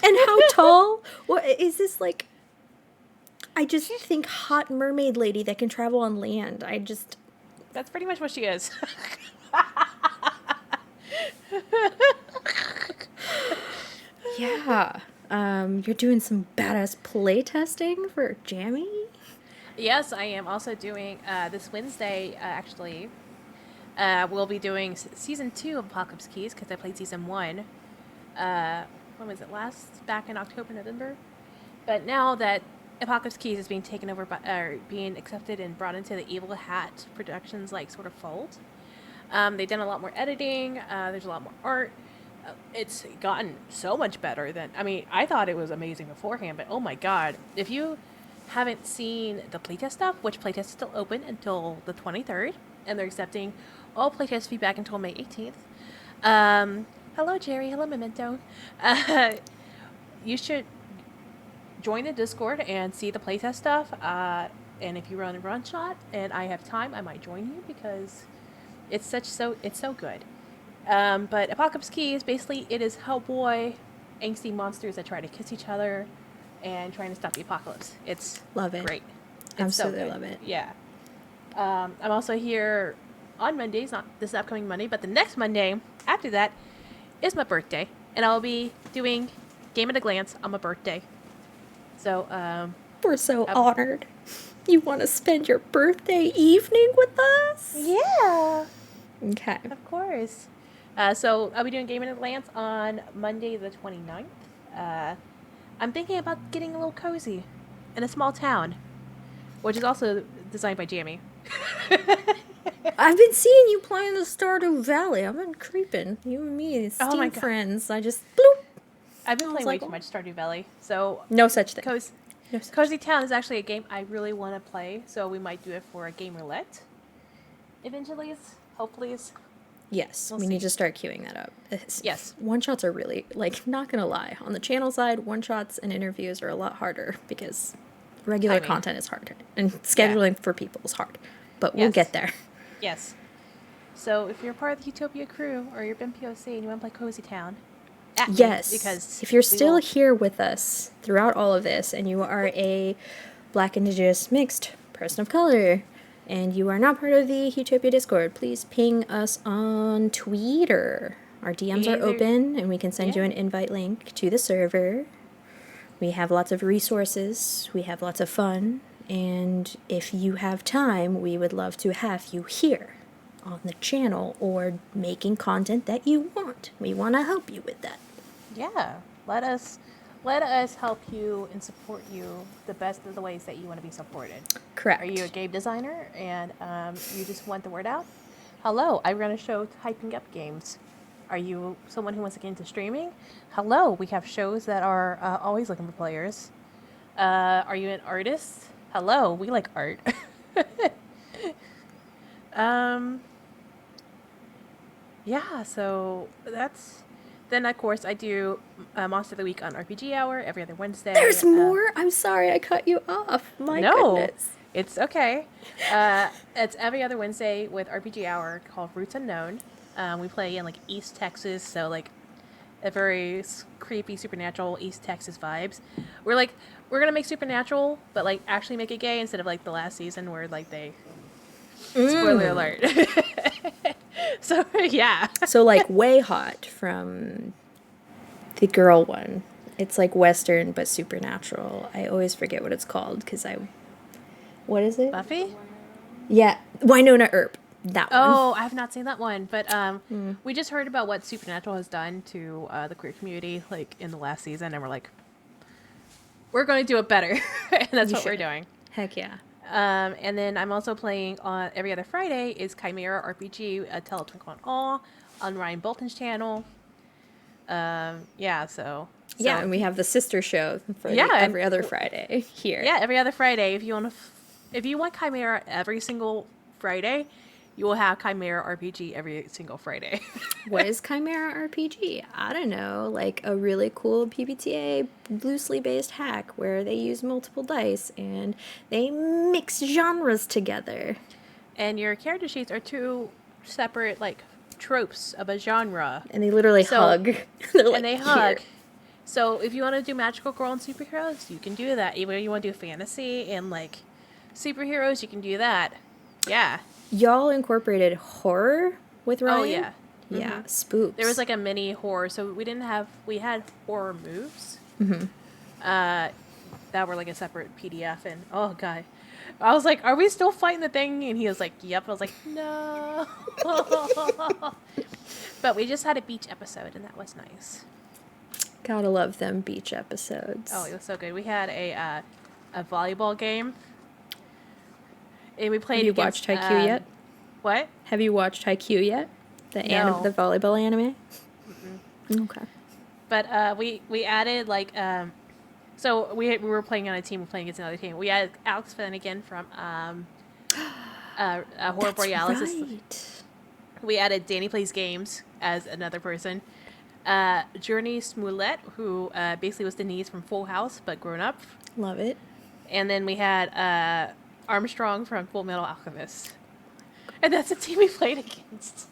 And how tall? What is this like? I just think hot mermaid lady that can travel on land.
That's pretty much what she is.
Yeah. You're doing some badass play testing for Jammy?
Yes, I am also doing this Wednesday, actually. We'll be doing season 2 of Apocalypse Keys because I played season 1. When was it? Back in October, November. But now that Apocalypse Keys is being taken over by, being accepted and brought into the Evil Hat Productions like sort of fold. They've done a lot more editing. There's a lot more art. It's gotten so much better than, I mean, I thought it was amazing beforehand, but oh my god, if you haven't seen the playtest stuff, which playtest is still open until the 23rd, and they're accepting all playtest feedback until May 18th. Hello, Jerry. Hello, Memento. You should join the Discord and see the playtest stuff. And if you run a run shot and I have time, I might join you because it's so good. But Apocalypse Key is basically, it is Hellboy, angsty monsters that try to kiss each other and trying to stop the apocalypse. It's
Love it.
great. It's
Absolutely
so good.
love it.
Yeah. I'm also here on Mondays, not this upcoming Monday, but the next Monday after that is my birthday. And I'll be doing Game at a Glance on my birthday. So,
We're so honored. You want to spend your birthday evening with us?
yeah.
Okay.
Of course. So I'll be doing Game at a Glance on Monday the 29th. I'm thinking about getting a little cozy in a small town, which is also designed by Jamie.
I've been seeing you playing the Stardew Valley. I've been creeping. You and me,
Oh my
Steam
God.
friends. I just bloop.
I've been
I was
playing
like,
way too
oh.
much Stardew Valley. So
No such thing. No such
Cozy Town is actually a game I really want to play, so we might do it for a game roulette. Eventually, hopefully.
Yes,
We'll
we need
see.
to start queuing that up.
Yes.
One shots are really, like, not gonna lie. On the channel side, one shots and interviews are a lot harder because regular
I mean,
content is harder. And scheduling for people is hard. But we'll
Yes.
get there.
Yes. So if you're part of the Huetopia crew or you're been POC and you want to play Cozy Town, at me,
Yes.
because
if you're
we
still
will-
here with us throughout all of this and you are a Black, Indigenous, mixed person of color and you are not part of the Huetopia Discord, please ping us on Twitter. Our DMs are
Either-
open and we can send you
Yeah.
an invite link to the server. We have lots of resources. We have lots of fun. And if you have time, we would love to have you here on the channel or making content that you want. We want to help you with that.
Yeah, let us help you and support you the best of the ways that you want to be supported.
Correct.
Are you a game designer and you just want the word out? Hello, I run a show hyping up games. Are you someone who wants to get into streaming? Hello, we have shows that are always looking for players. Are you an artist? Hello, we like art. Yeah, so that's... Then, of course, I do Monster of the Week on RPG Hour every other Wednesday.
There's more? I'm sorry I cut you off. My goodness.
It's okay. It's every other Wednesday with RPG Hour called Roots Unknown. We play in, like, East Texas, so, like, a very creepy, supernatural East Texas vibes. We're gonna make supernatural, but, like, actually make it gay instead of, like, the last season where, like, they... Spoiler alert. So, yeah.
So, like, Way Hot from the girl one. It's like Western, but supernatural. I always forget what it's called because what is it?
Buffy?
Yeah, Winona Earp. That one.
Oh, I have not seen that one, but we just heard about what Supernatural has done to the queer community, like in the last season, and we're like, we're going to do it better, and that's what we're doing.
Heck yeah.
And then I'm also playing on every other Friday is Chimera RPG, Tell a Twinkle on All on Ryan Bolton's channel. So
Yeah, and we have the sister show for every other Friday here.
yeah, every other Friday. If you want Chimera every single Friday, you will have Chimera RPG every single Friday.
What is Chimera RPG? I don't know, like a really cool PBTA loosely based hack where they use multiple dice and they mix genres together.
And your character sheets are two separate, like, tropes of a genre.
And they literally hug. They're like,
And they
"Here."
hug. So if you want to do magical girl and superheroes, you can do that. Even if you want to do fantasy and, like, superheroes, you can do that. Yeah.
Y'all incorporated horror with Ryan?
Oh, yeah.
Yeah, spooks.
There was, like, a mini horror. So we had horror moves. That were, like, a separate PDF. And, oh, God. I was like, are we still fighting the thing? And he was like, yep. I was like, no. But we just had a beach episode, and that was nice.
Gotta love them beach episodes.
Oh, it was so good. We had a volleyball game. And we played
Have you
against,
watched Haikyuu yet?
What?
Have you watched Haikyuu yet? The
No.
the volleyball anime? Okay.
But we added, like, So we were playing on a team, playing against another team. We had Alex Finnegan from Horror Borealis.
Right.
We added Danny Plays Games as another person. Journey Smollett, who basically was Denise from Full House, but grown up.
Love it.
And then we had Armstrong from Full Metal Alchemist. And that's the team we played against.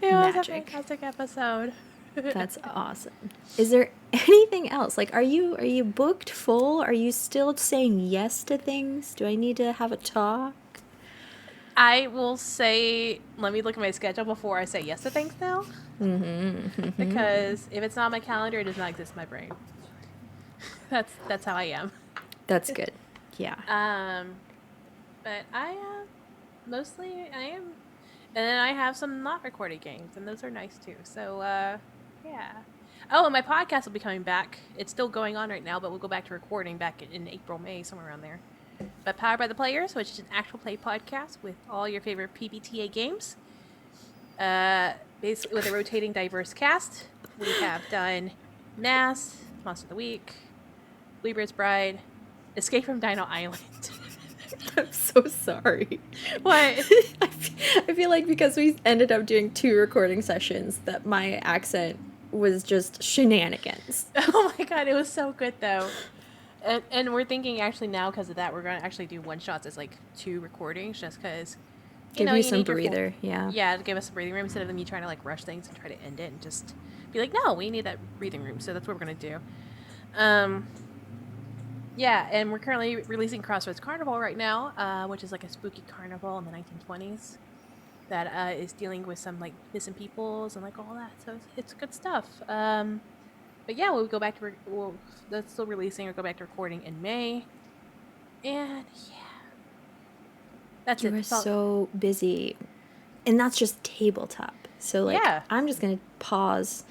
It was a
Magic.
fantastic episode.
That's awesome. Is there anything else? Like, are you booked full? Are you still saying yes to things? Do I need to have a talk?
I will say, let me look at my schedule before I say yes to things now. Because if it's not on my calendar, it does not exist in my brain. That's how I am.
That's good. Yeah.
But I mostly I am, and then I have some not recorded games, and those are nice too. So yeah. Oh, and my podcast will be coming back. It's still going on right now, but we'll go back to recording back in April, May, somewhere around there. But Powered by the Players, which is an actual play podcast with all your favorite PBTA games. Basically with a rotating diverse cast. We have done NAS, Monster of the Week, Bluebird's Bride, Escape from Dino Island.
I'm so sorry.
What?
I feel like because we ended up doing 2 recording sessions that my accent was just shenanigans.
Oh my god, it was so good though. And we're thinking actually now because of that we're going to actually do one shots as like 2 recordings just because
Give you some
need your
breather, yeah.
Yeah, to give us some breathing room instead of me trying to like rush things and try to end it and just be like, no, we need that breathing room. So that's what we're going to do. Yeah, and we're currently releasing Crossroads Carnival right now, which is like a spooky carnival in the 1920s that is dealing with some like missing peoples and like all that. So it's good stuff. But yeah, we'll go back to that's still releasing or go back to recording in May. And yeah, that's
You
it.
are
That's all-
so busy. And that's just tabletop. So, like,
Yeah.
I'm just going to pause.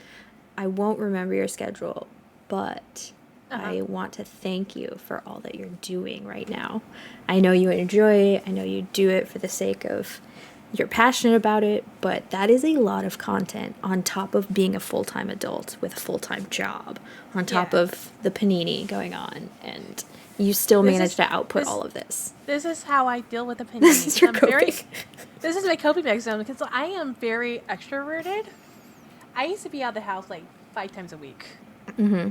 I won't remember your schedule, but I want to thank you for all that you're doing right now. I know you enjoy it. I know you do it for the sake of you're passionate about it, but that is a lot of content on top of being a full-time adult with a full-time job, on top
Yeah.
of the panini going on, and you still
This
manage
is-
to output
this-
all of this.
This is how I deal with the panini.
This is your
I'm very-
coping.
This is my coping mechanism because I am very extroverted. I used to be out of the house like 5 times a week.
Mm-hmm.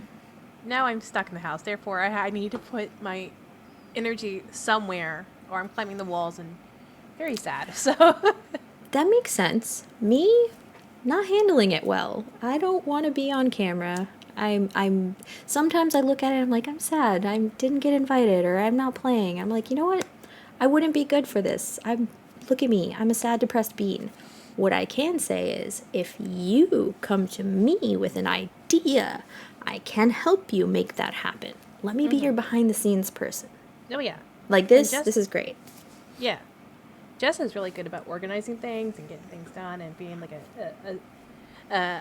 Now I'm stuck in the house. Therefore, I need to put my energy somewhere, or I'm climbing the walls and very sad. So
That makes sense. Me, not handling it well. I don't want to be on camera. I'm sometimes I look at it and I'm like, I'm sad. I didn't get invited or I'm not playing. I'm like, you know what? I wouldn't be good for this. Look at me. I'm a sad, depressed bean. What I can say is if you come to me with an idea, I can help you make that happen. Let me be your behind the scenes person.
oh yeah,
Like this,
Jess-
this is great.
yeah. Jess is really good about organizing things and getting things done and being like a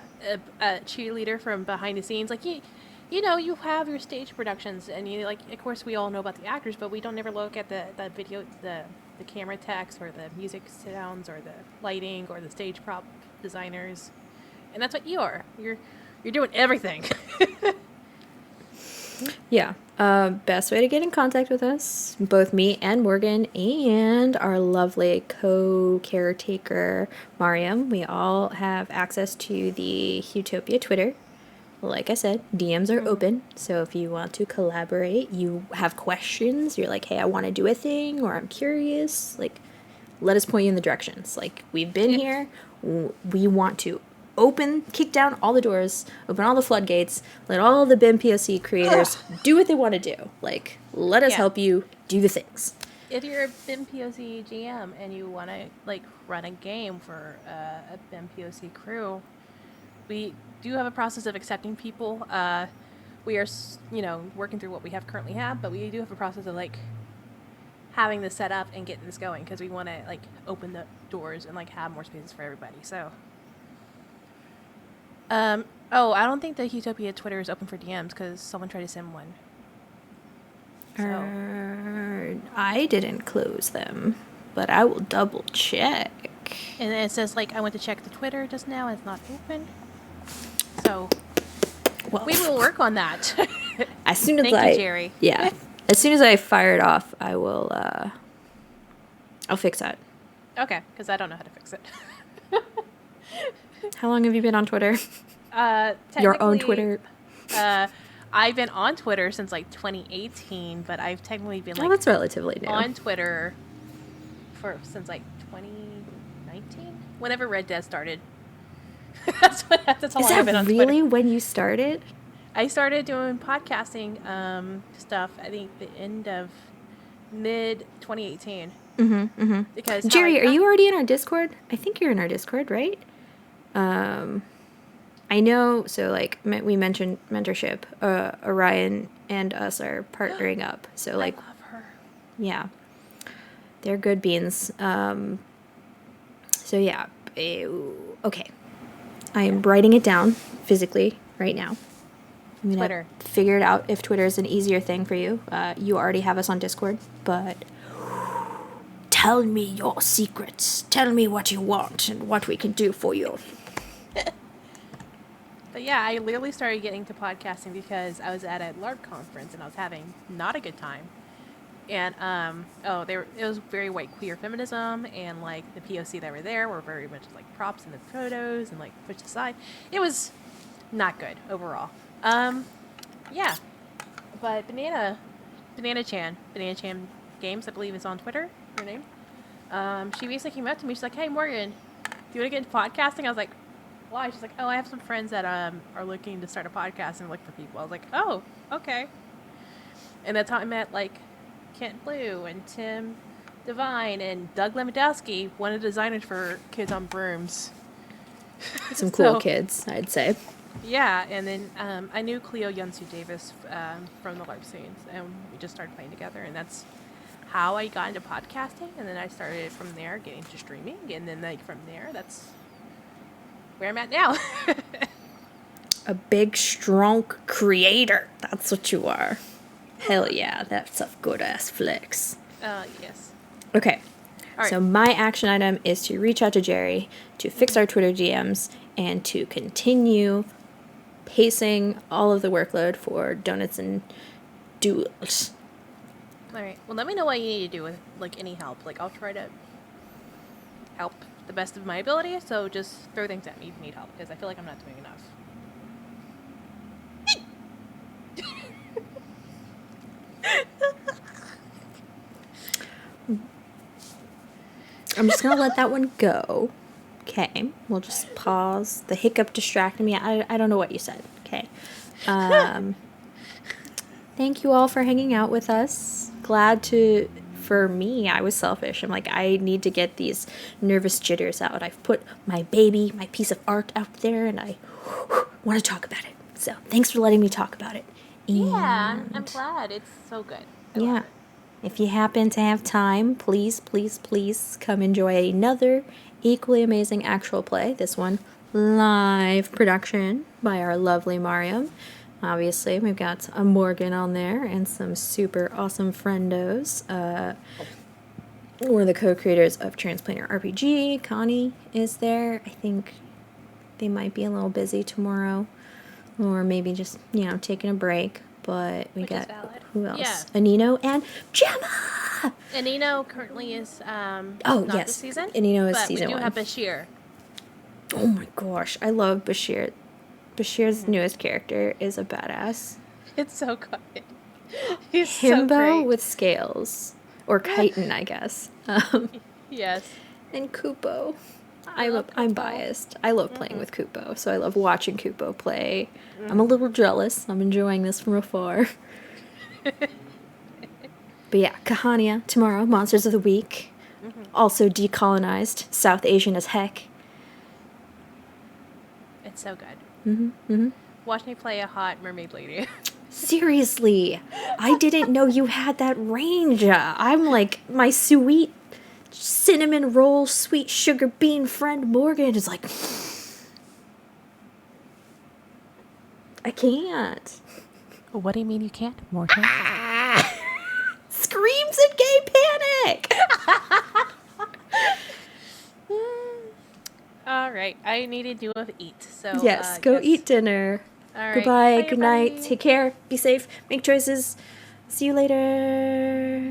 cheerleader from behind the scenes. Like you know, you have your stage productions, and you like. Of course, we all know about the actors, but we don't ever look at the video, the camera techs, or the music sounds, or the lighting, or the stage prop designers. And that's what you are. You're doing everything.
Yeah. Best way to get in contact with us, both me and Morgan and our lovely co-caretaker, Mariam, we all have access to the Huetopia Twitter. Like I said, DMs are open. So if you want to collaborate, you have questions, you're like, hey, I want to do a thing, or I'm curious, like, let us point you in the directions. Like, we've been here. We want to kick down all the doors, open all the floodgates, let all the BIM POC creators do what they want to do. Like, let us
Yeah.
help you do the things.
If you're a BIM POC GM and you want to like run a game for a BIM POC crew, we do have a process of accepting people. We are, working through what we currently have, but we do have a process of like having this set up and getting this going because we want to like open the doors and like have more spaces for everybody. So, I don't think the Huetopia Twitter is open for DMs because someone tried to send one. So.
I didn't close them, but I will double check.
And then it says, like, I went to check the Twitter just now, and it's not open. So,
Well,
We will work on that.
as soon as
Thank you, Jerry.
Yeah. As soon as I fire it off, I will I'll fix that.
Okay, because I don't know how to fix it.
How long have you been on Twitter? Your own
Technically,
Twitter?
I've been on Twitter since like 2018, but I've technically been
Oh,
like
that's relatively new.
on Twitter since like 2019, whenever Red Dead started. That's how
Is
long I've been
that
on
really
Twitter.
when you started?
I started doing podcasting stuff. I think the end of mid 2018. Because how
Jerry,
I
are
got-
you already in our Discord? I think you're in our Discord, right? I know. So, like, we mentioned mentorship. Orion and us are partnering up. So, like,
I love her.
yeah, they're good beans. So yeah. Okay. I am writing it down physically right now. I'm gonna
Twitter.
figure it out if Twitter is an easier thing for you. You already have us on Discord, but tell me your secrets. Tell me what you want and what we can do for you.
But yeah, I literally started getting to podcasting because I was at a LARP conference and I was having not a good time. And it was very white queer feminism, and like the POC that were there were very much like props in the photos and like pushed aside. It was not good overall. Yeah, but Banana Chan Games, I believe is on Twitter. Her name. She basically came up to me. She's like, "Hey Morgan, do you want to get into podcasting?" I was like, "Why?" She's like, "Oh, I have some friends that are looking to start a podcast and look for people." I was like, "Oh, okay." And that's how I met like Kent Blue and Tim Devine and Doug Lewandowski, one of the designers for Kids on Brooms.
Some cool
So-
kids, I'd say.
Yeah, and then I knew Cleo Yunsu Davis from the LARP scenes, and we just started playing together, and that's how I got into podcasting. And then I started from there, getting to streaming, and then like from there, that's where I'm at now.
A big, strong creator. That's what you are. Hell yeah, that's a good ass flex.
Yes.
Okay.
All right.
So my action item is to reach out to Jerry, to fix our Twitter DMs, and to continue pacing all of the workload for Donuts and Duels.
All right. Well, let me know what you need to do with like any help. Like I'll try to help the best of my ability. So just throw things at me if you need help, because I feel like I'm not doing enough.
I'm just gonna let that one go. Okay, we'll just pause. The hiccup distracted me. I don't know what you said. Okay. Thank you all for hanging out with us. For me, I was selfish. I'm like, I need to get these nervous jitters out. I've put my piece of art out there, and I want to talk about it. So thanks for letting me talk about it.
Yeah, I'm
And
glad. It's so good. I love
yeah.
it.
If you happen to have time, please come enjoy another equally amazing actual play. This one, live production by our lovely Mariam. Obviously, we've got a Morgan on there and some super awesome friendos. One of the co-creators of Transplanar RPG, Connie, is there. I think they might be a little busy tomorrow, or maybe just, taking a break. But we
Which is
got,
valid.
who else?
Yeah.
Anino and Gemma!
And Nino currently is
Oh,
not
yes.
this season.
Nino is
but
season
we do
1.
have Bashir.
Oh my gosh, I love Bashir. Bashir's newest character is a badass.
It's so good. He's so
Himbo
great.
with scales. Or chitin, I guess.
Yes.
And Kupo.
love
I'm
Kupo.
biased. I love playing with Kupo, so I love watching Kupo play. I'm a little jealous. I'm enjoying this from afar. But yeah, Kahania tomorrow, Monsters of the Week. Also decolonized, South Asian as heck.
It's so good. Watch me play a hot mermaid lady.
Seriously, I didn't know you had that range. I'm like, my sweet cinnamon roll, sweet sugar bean friend Morgan is like, I can't.
What do you mean you can't, Morgan?
Screams in gay panic.
All right, I need to do a eat. So
Yes, go
guess
eat dinner.
All right.
Goodbye.
Bye,
Good night.
everybody.
Take care. Be safe. Make choices. See you later.